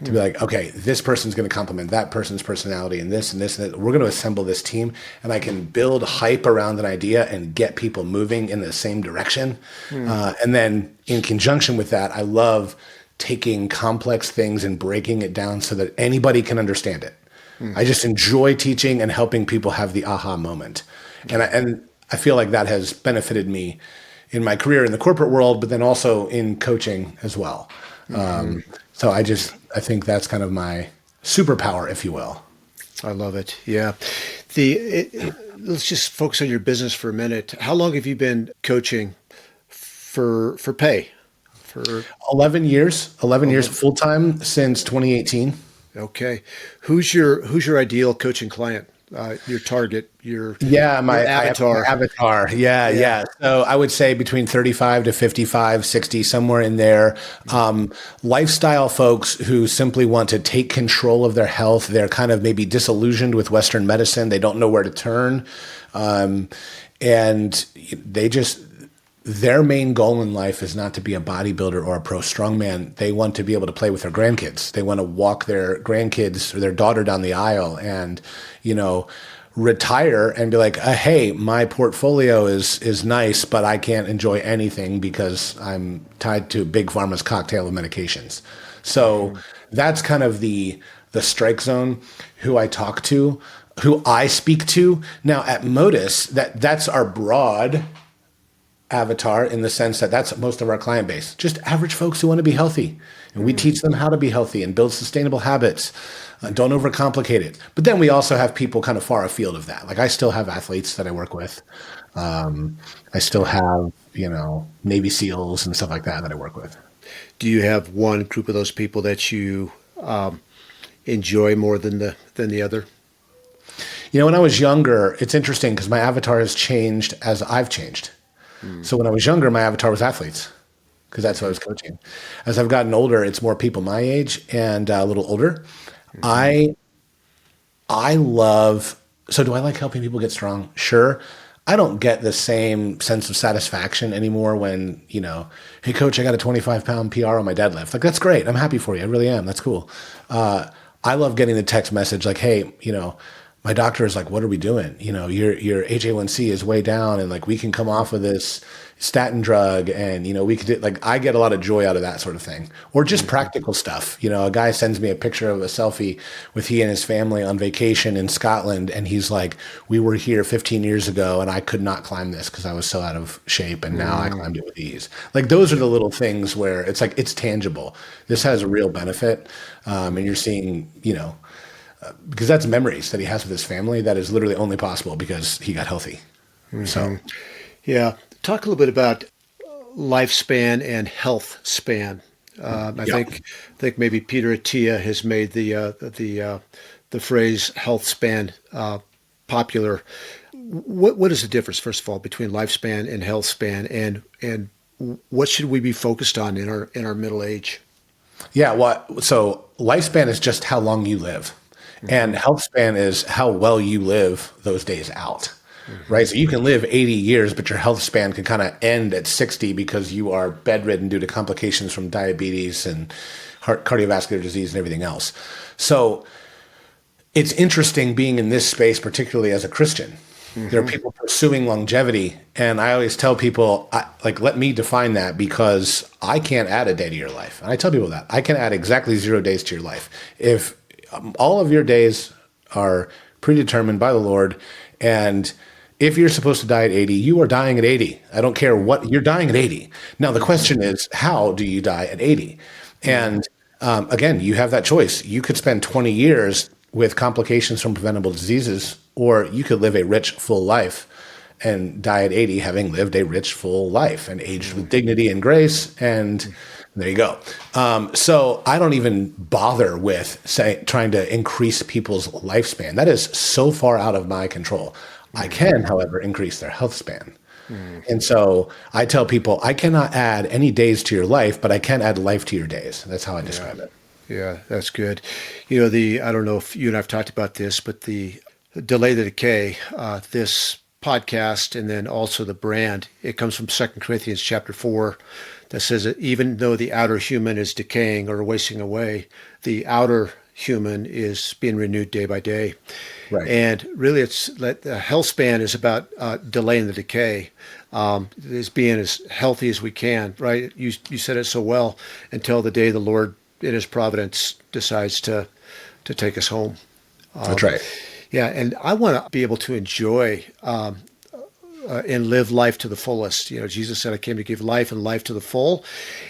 to be like, okay, this person's going to complement that person's personality and this and this and that. We're going to assemble this team, and I can build hype around an idea and get people moving in the same direction. And then in conjunction with that, I love taking complex things and breaking it down so that anybody can understand it. I just enjoy teaching and helping people have the aha moment. And I feel like that has benefited me in my career in the corporate world, but then also in coaching as well. So I think that's kind of my superpower, if you will. I love it. Yeah. Let's just focus on your business for a minute. How long have you been coaching for pay? For 11 years. 11 years full time since 2018. Okay. Who's your ideal coaching client? Your target, your avatar. My avatar. Yeah. So I would say between 35 to 55, 60, somewhere in there. Lifestyle folks who simply want to take control of their health. They're kind of maybe disillusioned with Western medicine. They don't know where to turn. And their main goal in life is not to be a bodybuilder or a pro strongman. They want to be able to play with their grandkids. They want to walk their grandkids or their daughter down the aisle and, retire and be like, hey, my portfolio is nice, but I can't enjoy anything because I'm tied to Big Pharma's cocktail of medications. So that's kind of the strike zone, who I talk to, who I speak to. Now at Modus, that's our broad avatar in the sense that that's most of our client base, just average folks who want to be healthy. And we teach them how to be healthy and build sustainable habits. Don't overcomplicate it. But then we also have people kind of far afield of that. Like I still have athletes that I work with. I still have, Navy SEALs and stuff like that I work with. Do you have one group of those people that you enjoy more than the other? When I was younger, it's interesting because my avatar has changed as I've changed. So when I was younger, my avatar was athletes because that's what I was coaching. As I've gotten older, it's more people my age and a little older. I love, so do I like helping people get strong? Sure. I don't get the same sense of satisfaction anymore when, hey coach, I got a 25-pound PR on my deadlift. Like, that's great. I'm happy for you. I really am. That's cool. I love getting the text message like, hey, my doctor is like, what are we doing? Your HA1C is way down and like we can come off of this statin drug and, we could do, like, I get a lot of joy out of that sort of thing or just practical stuff. A guy sends me a picture of a selfie with he and his family on vacation in Scotland. And he's like, we were here 15 years ago and I could not climb this because I was so out of shape. And now I climbed it with ease. Like those are the little things where it's like, it's tangible. This has a real benefit. And you're seeing, because that's memories that he has with his family that is literally only possible because he got healthy. So, yeah. Talk a little bit about lifespan and health span. I think maybe Peter Attia has made the phrase health span popular. What is the difference, first of all, between lifespan and health span, and what should we be focused on in our middle age? Yeah. So lifespan is just how long you live. And health span is how well you live those days out. right? So you can live 80 years, but your health span can kind of end at 60 because you are bedridden due to complications from diabetes and cardiovascular disease and everything else. So it's interesting being in this space, particularly as a Christian. There are people pursuing longevity, and I always tell people, let me define that, because I can't add a day to your life. And I tell people that. I can add exactly 0 days to your life. If all of your days are predetermined by the Lord, and if you're supposed to die at 80, you are dying at 80. I don't care what, you're dying at 80. Now, the question is, how do you die at 80? And again, you have that choice. You could spend 20 years with complications from preventable diseases, or you could live a rich, full life and die at 80, having lived a rich, full life and aged with dignity and grace. And there you go. So I don't even bother with trying to increase people's lifespan. That is so far out of my control. I can, however, increase their health span. And so I tell people, I cannot add any days to your life, but I can add life to your days. That's how I describe it. Yeah, that's good. I don't know if you and I've talked about this, but the Delay the Decay, this podcast, and then also the brand, it comes from 2 Corinthians chapter 4 that says that even though the outer human is decaying or wasting away, the outer human is being renewed day by day. Right. And really, Healthspan is about delaying the decay, is being as healthy as we can, right? You said it so well, until the day the Lord in his providence decides to take us home. That's right. Yeah, and I want to be able to enjoy and live life to the fullest. Jesus said, I came to give life and life to the full.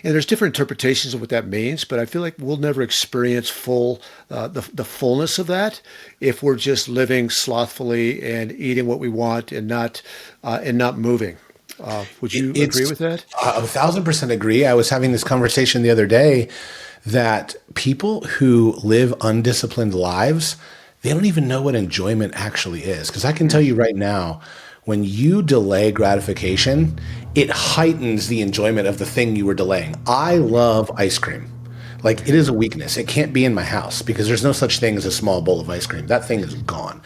And there's different interpretations of what that means, but I feel like we'll never experience the fullness of that if we're just living slothfully and eating what we want and not moving. Would you agree with that? 1,000% agree. I was having this conversation the other day that people who live undisciplined lives, they don't even know what enjoyment actually is. Because I can tell you right now, when you delay gratification, it heightens the enjoyment of the thing you were delaying. I love ice cream. Like, it is a weakness. It can't be in my house because there's no such thing as a small bowl of ice cream. That thing is gone.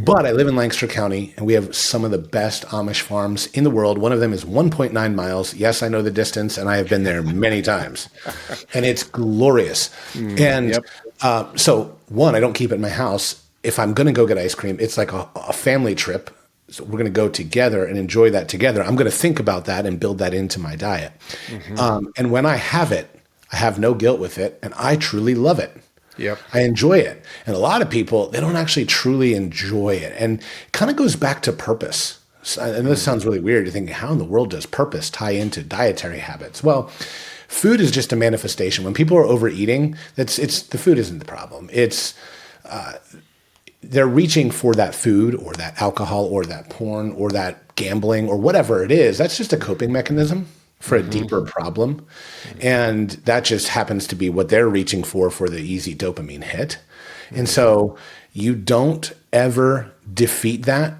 But I live in Lancaster County, and we have some of the best Amish farms in the world. One of them is 1.9 miles. Yes, I know the distance, and I have been there many times. And it's glorious. So, one, I don't keep it in my house. If I'm going to go get ice cream, it's like a family trip. So we're going to go together and enjoy that together. I'm going to think about that and build that into my diet. And when I have it, I have no guilt with it, and I truly love it. Yep. I enjoy it. And a lot of people, they don't actually truly enjoy it. And it kind of goes back to purpose. And this sounds really weird. You're thinking, how in the world does purpose tie into dietary habits? Well, food is just a manifestation. When people are overeating, the food isn't the problem. It's they're reaching for that food or that alcohol or that porn or that gambling or whatever it is. That's just a coping mechanism for a deeper problem. And that just happens to be what they're reaching for the easy dopamine hit. And so you don't ever defeat that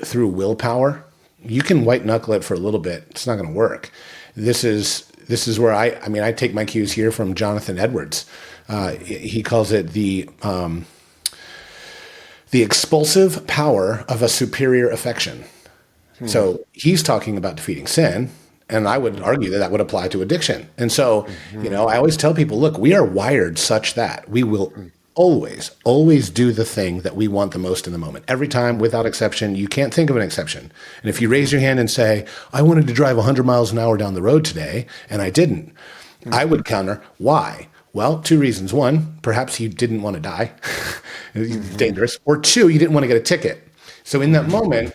through willpower. You can white knuckle it for a little bit. It's not going to work. This is where I take my cues here from Jonathan Edwards. He calls it the expulsive power of a superior affection. So he's talking about defeating sin. And I would argue that would apply to addiction. And so, I always tell people, look, we are wired such that we will always do the thing that we want the most in the moment. Every time, without exception. You can't think of an exception. And if you raise your hand and say, I wanted to drive 100 miles an hour down the road today, and I didn't, I would counter, why? Well, 2 reasons. 1, perhaps you didn't want to die. It's dangerous. Or 2, you didn't want to get a ticket. So in that moment,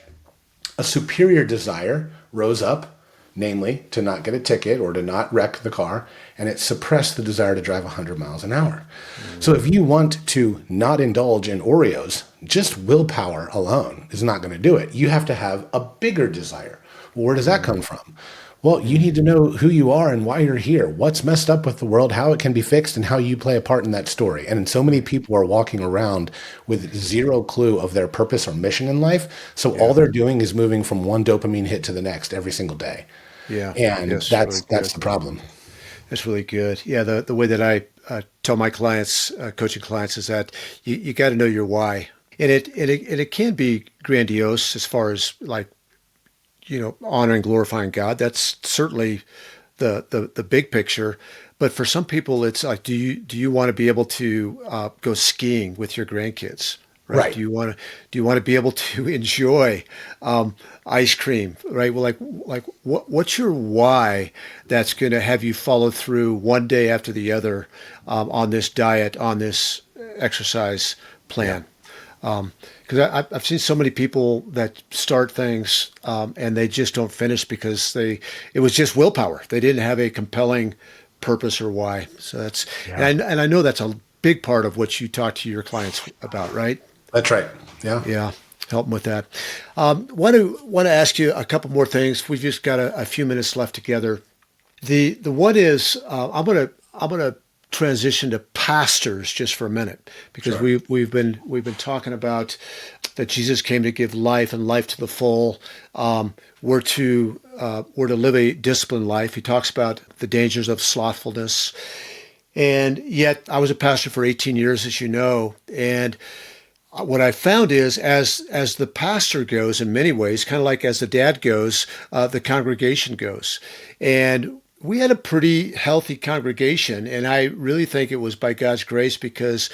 a superior desire rose up, namely to not get a ticket or to not wreck the car, and it suppressed the desire to drive 100 miles an hour. So if you want to not indulge in Oreos, just willpower alone is not going to do it. You have to have a bigger desire. Well, where does that come from? Well, you need to know who you are and why you're here, what's messed up with the world, how it can be fixed, and how you play a part in that story. And so many people are walking around with zero clue of their purpose or mission in life. So all they're doing is moving from one dopamine hit to the next every single day. Yeah. And that's the problem. That's really good. Yeah. The way that I tell my clients, coaching clients, is that you got to know your why. And it can be grandiose as far as like, honoring, glorifying God. That's certainly the big picture. But for some people, it's like, do you want to be able to go skiing with your grandkids? Right? Right. Do you want to be able to enjoy ice cream? Right? Well, like what's your why that's going to have you follow through one day after the other on this diet, on this exercise plan? Because I've seen so many people that start things and they just don't finish because it was just willpower. They didn't have a compelling purpose or why. So Yeah. and I know that's a big part of what you talk to your clients about, right? That's right. Yeah. Yeah, help them with that. Want to ask you a couple more things. We've just got a few minutes left together. The one is I'm gonna transition to pastors just for a minute because Sure. we've been talking about that Jesus came to give life and life to the full. We're to live a disciplined life. He talks about the dangers of slothfulness, and yet I was a pastor for 18 years, as you know, and what I found is as the pastor goes in many ways, kind of like as the dad goes, the congregation goes. And we had a pretty healthy congregation, and I really think it was by God's grace because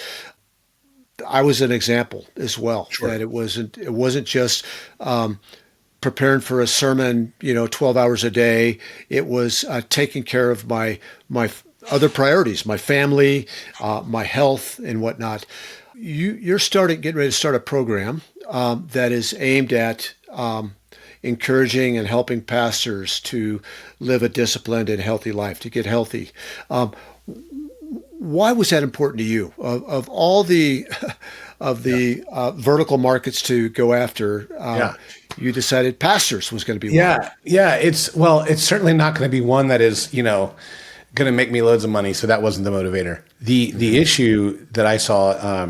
I was an example as well. Sure. That it wasn't just preparing for a sermon, 12 hours a day. It was taking care of my other priorities, my family, my health, and whatnot. You're getting ready to start a program that is aimed at encouraging and helping pastors to live a disciplined and healthy life, to get healthy. Why was that important to you? Of all the vertical markets to go after, Yeah. you decided pastors was going to be one. Yeah. It's certainly not going to be one that is, going to make me loads of money. So that wasn't the motivator. The issue that I saw,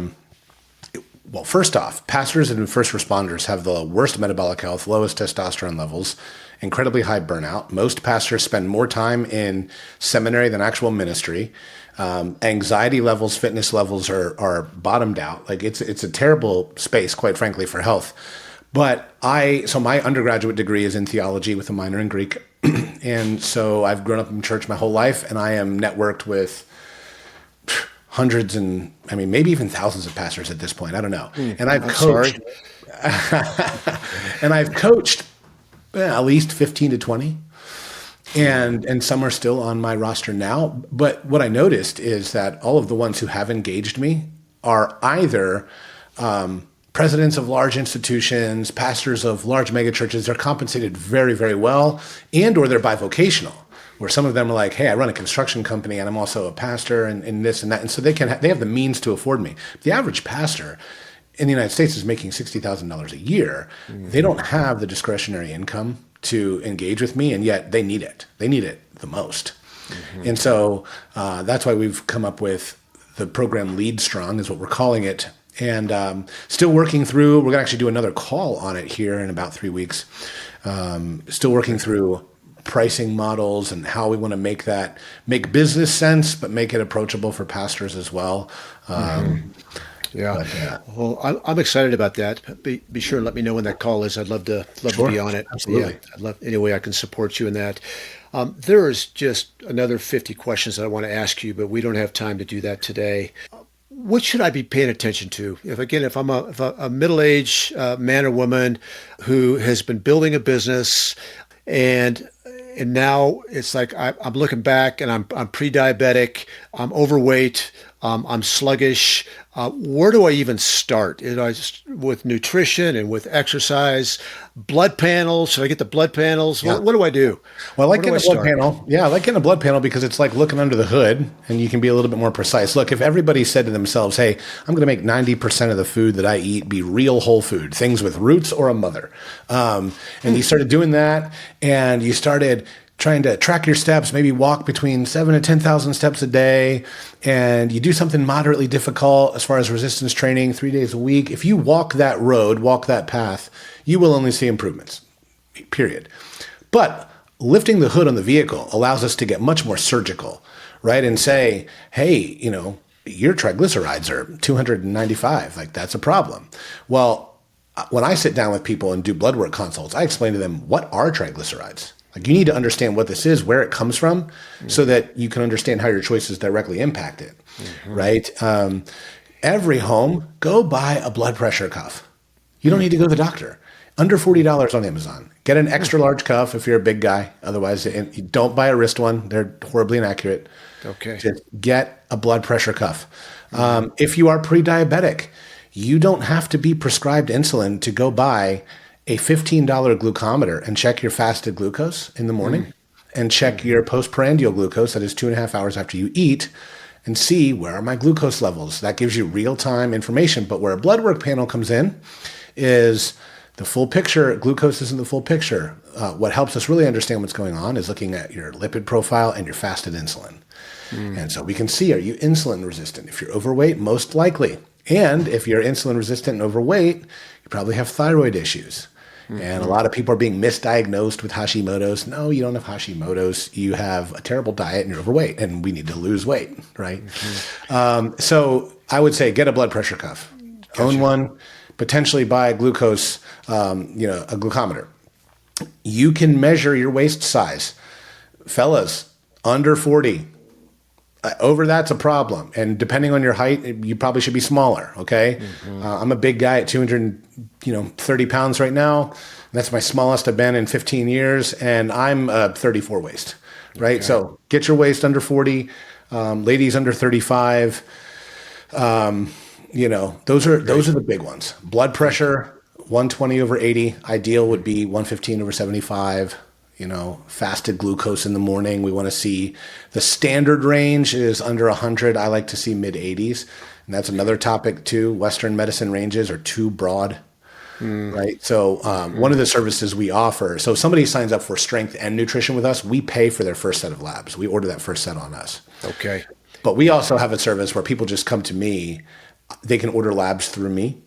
well, first off, pastors and first responders have the worst metabolic health, lowest testosterone levels, incredibly high burnout. Most pastors spend more time in seminary than actual ministry. Anxiety levels, fitness levels are bottomed out. Like it's a terrible space, quite frankly, for health. But so my undergraduate degree is in theology with a minor in Greek. And so I've grown up in church my whole life, and I am networked with hundreds and maybe even thousands of pastors at this point. I don't know. And I've coached, and I've coached at least 15 to 20. And some are still on my roster now. But what I noticed is that all of the ones who have engaged me are either presidents of large institutions, pastors of large megachurches. They're compensated very, very well, or they're bivocational, where some of them are like, hey, I run a construction company and I'm also a pastor and this and that. And so they have the means to afford me. The average pastor in the United States is making $60,000 a year. Mm-hmm. They don't have the discretionary income to engage with me, and yet they need it. They need it the most. Mm-hmm. And so that's why we've come up with the program Lead Strong is what we're calling it. And still working through, we're going to actually do another call on it here in about 3 weeks. Still working through pricing models and how we want to make business sense, but make it approachable for pastors as well. Yeah. Well, I'm excited about that. Be sure and let me know when that call is. I'd love to Sure. be on it. Absolutely. Yeah, I'd love any way I can support you in that. There is just another 50 questions that I want to ask you, but we don't have time to do that today. What should I be paying attention to? If I'm a middle-aged man or woman who has been building a business and now it's like I'm looking back and I'm pre-diabetic, I'm overweight, I'm sluggish. Where do I even start? With nutrition and with exercise, blood panels? Should I get the blood panels? Yeah. What do I do? Well, I like getting a blood panel. Yeah, I like getting a blood panel because it's like looking under the hood and you can be a little bit more precise. Look, if everybody said to themselves, hey, I'm going to make 90% of the food that I eat be real whole food, things with roots or a mother. And you started doing that and you started trying to track your steps, maybe walk between 7,000 to 10,000 steps a day, and you do something moderately difficult as far as resistance training 3 days a week. If you walk that road, walk that path, you will only see improvements, period. But lifting the hood on the vehicle allows us to get much more surgical, right? And say, hey, your triglycerides are 295. Like, that's a problem. Well, when I sit down with people and do blood work consults, I explain to them, what are triglycerides? Like, you need to understand what this is, where it comes from, so that you can understand how your choices directly impact it, right? Every home, go buy a blood pressure cuff. You don't need to go to the doctor. Under $40 on Amazon. Get an extra large cuff if you're a big guy. Otherwise, don't buy a wrist one. They're horribly inaccurate. Okay. Just get a blood pressure cuff. If you are pre-diabetic, you don't have to be prescribed insulin to go buy a $15 glucometer and check your fasted glucose in the morning and check your postprandial glucose, that is 2.5 hours after you eat, and see, where are my glucose levels? That gives you real-time information. But where a blood work panel comes in is the full picture. Glucose isn't the full picture. What helps us really understand what's going on is looking at your lipid profile and your fasted insulin. And so we can see, are you insulin resistant? If you're overweight, most likely. And if you're insulin resistant and overweight, you probably have thyroid issues. And a lot of people are being misdiagnosed with Hashimoto's. No, you don't have Hashimoto's. You have a terrible diet and you're overweight, and we need to lose weight, right? So I would say get a blood pressure cuff. Gotcha. Own one. Potentially buy a glucose, a glucometer. You can measure your waist size. Fellas, under 40. Over that's a problem. And depending on your height, you probably should be smaller, okay? I'm a big guy at 230 pounds right now. That's my smallest I've been in 15 years, and I'm a 34 waist, right? Okay. So get your waist under 40, ladies under 35. Those are the big ones. Blood pressure, 120 over 80. Ideal would be 115 over 75. Fasted glucose in the morning. We want to see the standard range is under 100. I like to see mid 80s. And that's another topic too. Western medicine ranges are too broad, right? So one of the services we offer, so if somebody signs up for strength and nutrition with us, we pay for their first set of labs. We order that first set on us. Okay. But we also have a service where people just come to me. They can order labs through me.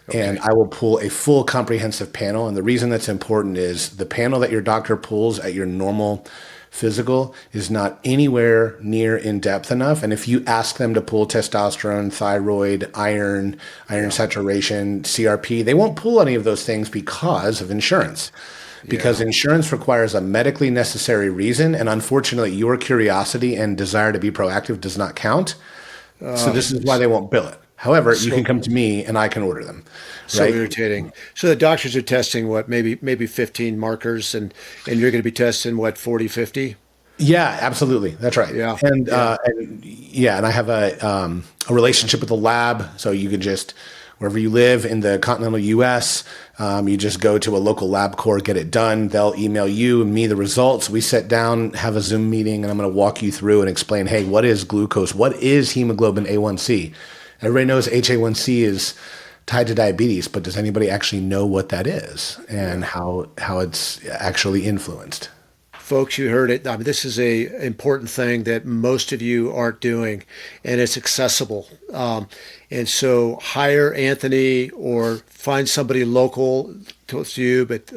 Okay. And I will pull a full comprehensive panel. And the reason that's important is the panel that your doctor pulls at your normal physical is not anywhere near in depth enough. And if you ask them to pull testosterone, thyroid, iron saturation, CRP, they won't pull any of those things because of insurance. Because insurance requires a medically necessary reason. And unfortunately, your curiosity and desire to be proactive does not count. So this is why they won't bill it. However, you can come to me and I can order them. So irritating. So the doctors are testing what, maybe 15 markers, and you're going to be testing what, 40, 50? Yeah, absolutely. That's right. Yeah. And I have a relationship with the lab. So you can just, wherever you live in the continental US, you just go to a local LabCorp, get it done. They'll email you and me the results. We sit down, have a Zoom meeting, and I'm going to walk you through and explain, hey, what is glucose? What is hemoglobin A1C? Everybody knows HA1C is tied to diabetes, but does anybody actually know what that is and how it's actually influenced? Folks, you heard it. I mean, this is a important thing that most of you aren't doing, and it's accessible. And so hire Anthony or find somebody local to you, but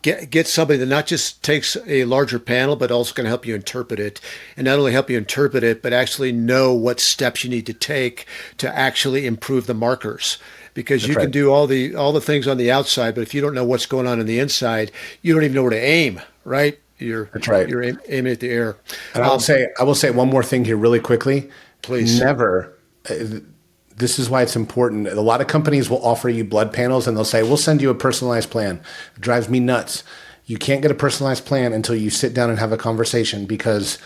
get somebody that not just takes a larger panel, but also going to help you interpret it. And not only help you interpret it, but actually know what steps you need to take to actually improve the markers. Because you can do all the things on the outside, but if you don't know what's going on the inside, you don't even know where to aim, right? That's right. You're aiming at the air. And I will say one more thing here really quickly. Please. Never. This is why it's important. A lot of companies will offer you blood panels and they'll say, we'll send you a personalized plan. It drives me nuts. You can't get a personalized plan until you sit down and have a conversation, because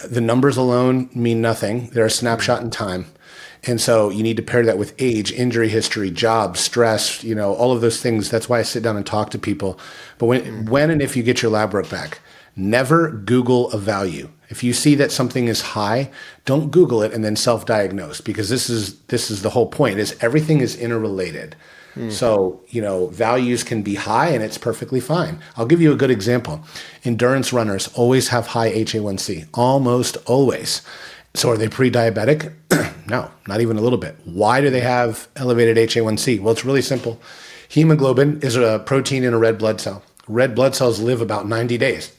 the numbers alone mean nothing. They're a snapshot in time. And so you need to pair that with age, injury history, job, stress, all of those things. That's why I sit down and talk to people. But when and if you get your lab work back, never Google a value. If you see that something is high, don't Google it and then self-diagnose, because this is the whole point, is everything is interrelated. So, values can be high and it's perfectly fine. I'll give you a good example. Endurance runners always have high HA1C, almost always. So are they pre-diabetic? No, not even a little bit. Why do they have elevated HA1C? Well, it's really simple. Hemoglobin is a protein in a red blood cell. red blood cells live about 90 days.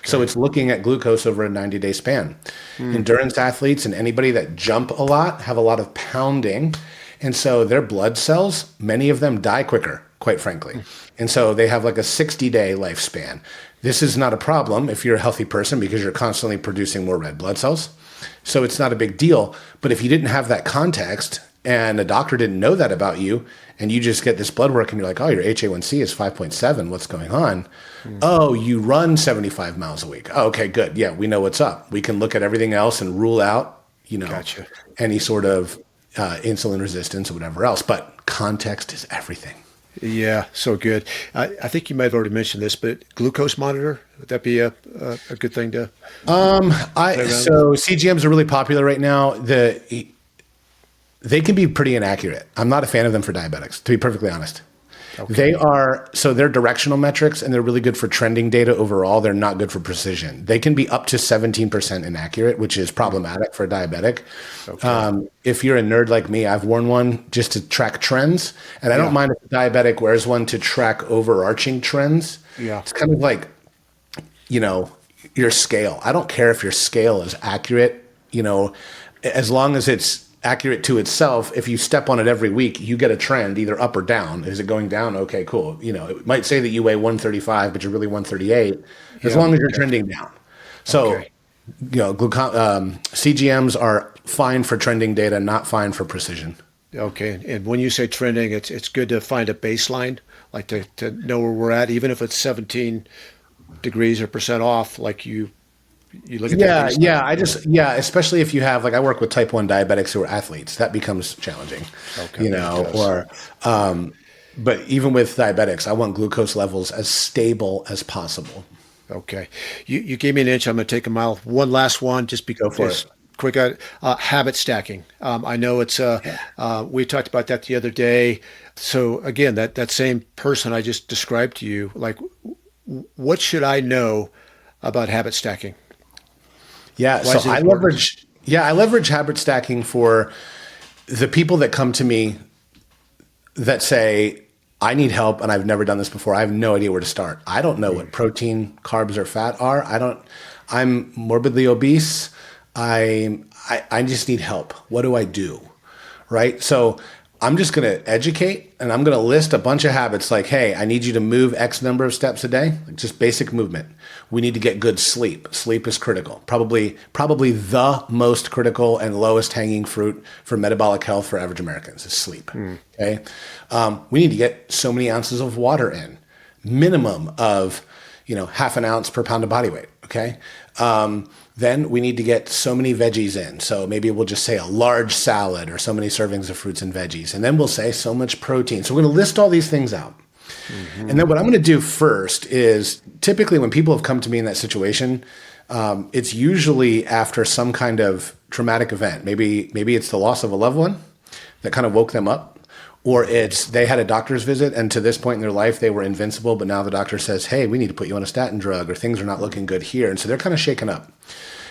So it's looking at glucose over a 90-day span. Endurance athletes and anybody that jump a lot have a lot of pounding. And so their blood cells, many of them die quicker, quite frankly. And so they have like a 60-day lifespan. This is not a problem if you're a healthy person because you're constantly producing more red blood cells. So it's not a big deal. But if you didn't have that context and a doctor didn't know that about you, and you just get this blood work and you're like, oh, your HA1C is 5.7. What's going on? Oh, you run 75 miles a week. Oh, okay, good. Yeah, we know what's up. We can look at everything else and rule out, Gotcha. any sort of insulin resistance or whatever else. But context is everything. Yeah, so good. I think you might have already mentioned this, but glucose monitor, would that be a good thing to? So CGMs are really popular right now. They can be pretty inaccurate. I'm not a fan of them for diabetics, to be perfectly honest. Okay. They're directional metrics and they're really good for trending data overall. They're not good for precision. They can be up to 17% inaccurate, which is problematic for a diabetic. Okay. If you're a nerd like me, I've worn one just to track trends. And I don't mind if a diabetic wears one to track overarching trends. Yeah. It's kind of like, your scale. I don't care if your scale is accurate, as long as it's accurate to itself. If you step on it every week, you get a trend either up or down. Is it going down? Okay, cool. It might say that you weigh 135, but you're really 138, as long as you're trending down. So, CGMs are fine for trending data, not fine for precision. Okay. And when you say trending, it's good to find a baseline, like to know where we're at, even if it's 17 degrees or percent off, like you look at that. Especially if you have, like, I work with type 1 diabetics who are athletes, that becomes challenging, but even with diabetics, I want glucose levels as stable as possible. Okay. You gave me an inch. I'm going to take a mile. One last one, just because. Go for it. Quick, habit stacking. I know it's, we talked about that the other day. So again, that same person I just described to you, like, what should I know about habit stacking? Yeah, so I leverage habit stacking for the people that come to me that say, I need help and I've never done this before. I have no idea where to start. I don't know what protein, carbs, or fat are. I'm morbidly obese. I just need help. What do I do? Right? So I'm just going to educate and I'm going to list a bunch of habits like, hey, I need you to move X number of steps a day, like just basic movement. We need to get good sleep. Sleep is critical. Probably the most critical and lowest hanging fruit for metabolic health for average Americans is sleep. Okay. We need to get so many ounces of water in, minimum of, half an ounce per pound of body weight. Okay. Then we need to get so many veggies in. So maybe we'll just say a large salad or so many servings of fruits and veggies. And then we'll say so much protein. So we're going to list all these things out. And then what I'm going to do first is, typically when people have come to me in that situation, it's usually after some kind of traumatic event. Maybe it's the loss of a loved one that kind of woke them up, or it's they had a doctor's visit and to this point in their life they were invincible, but now the doctor says, hey, we need to put you on a statin drug, or things are not looking good here. And so they're kind of shaken up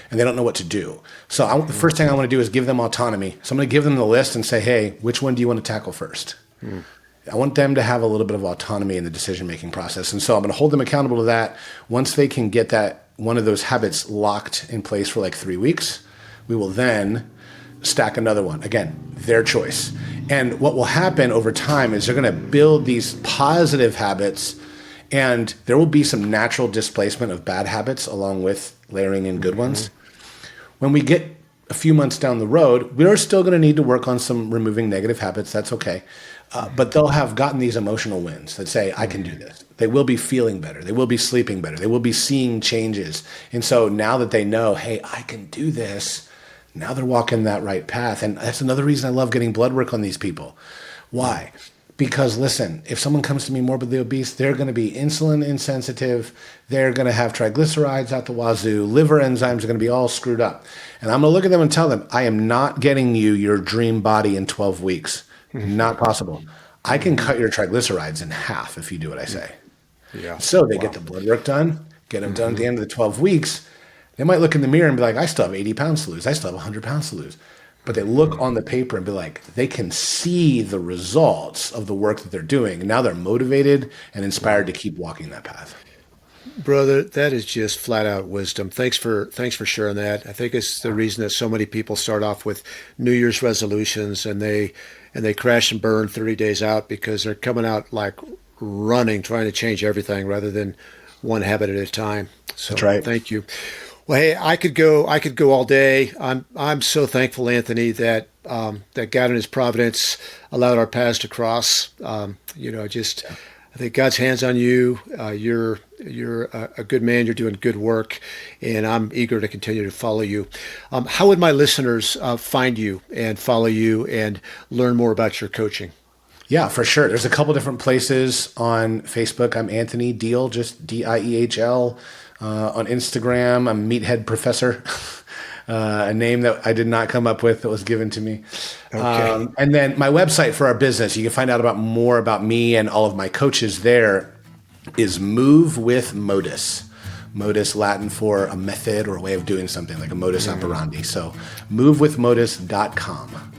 and they don't know what to do. So the first thing I want to do is give them autonomy. So I'm going to give them the list and say, hey, which one do you want to tackle first? I want them to have a little bit of autonomy in the decision-making process. And so I'm going to hold them accountable to that. Once they can get that one of those habits locked in place for like 3 weeks, we will then stack another one. Again, their choice. And what will happen over time is they're going to build these positive habits, and there will be some natural displacement of bad habits along with layering in good ones. When we get a few months down the road, we're still going to need to work on some removing negative habits. That's okay. But they'll have gotten these emotional wins that say, I can do this. They will be feeling better. They will be sleeping better. They will be seeing changes. And so now that they know, hey, I can do this, now they're walking that right path. And that's another reason I love getting blood work on these people. Why? Because listen, if someone comes to me morbidly obese, they're going to be insulin insensitive. They're going to have triglycerides out the wazoo. Liver enzymes are going to be all screwed up. And I'm going to look at them and tell them, I am not getting you your dream body in 12 weeks. Not possible. I can cut your triglycerides in half if you do what I say. Yeah. So they get the blood work done, get them done at the end of the 12 weeks. They might look in the mirror and be like, I still have 80 pounds to lose. I still have 100 pounds to lose. but they look on the paper and be like, they can see the results of the work that they're doing. And now they're motivated and inspired to keep walking that path. Brother, that is just flat out wisdom. Thanks for sharing that. I think it's the reason that so many people start off with New Year's resolutions and they crash and burn 30 days out because they're coming out like running, trying to change everything rather than one habit at a time. So that's right. Thank you. Well, hey, I could go all day. I'm so thankful, Anthony, that that God in His providence allowed our paths to cross. I think God's hands on you. You're a good man. You're doing good work, and I'm eager to continue to follow you. How would my listeners find you and follow you and learn more about your coaching? Yeah, for sure. There's a couple different places on Facebook. I'm Anthony Diehl, just Diehl. On Instagram, I'm Meathead Professor, a name that I did not come up with that was given to me. Okay. And then my website for our business, you can find out more about me and all of my coaches there, is Move with Modus. Modus, Latin for a method or a way of doing something, like a modus operandi. So movewithmodus.com.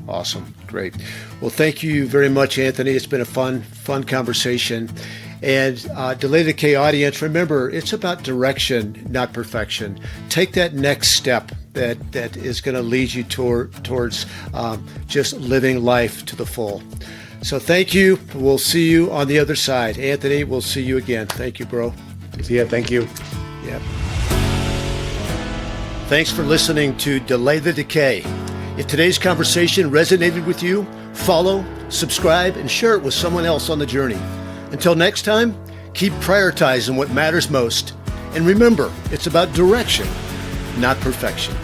Awesome. Great. Well, thank you very much, Anthony. It's been a fun conversation. And Delay the Decay audience, remember, it's about direction, not perfection. Take that next step that is going to lead you towards just living life to the full. So thank you. We'll see you on the other side. Anthony, we'll see you again. Thank you, bro. See ya. Thank you. Yep. Thanks for listening to Delay the Decay. If today's conversation resonated with you, follow, subscribe, and share it with someone else on the journey. Until next time, keep prioritizing what matters most. And remember, it's about direction, not perfection.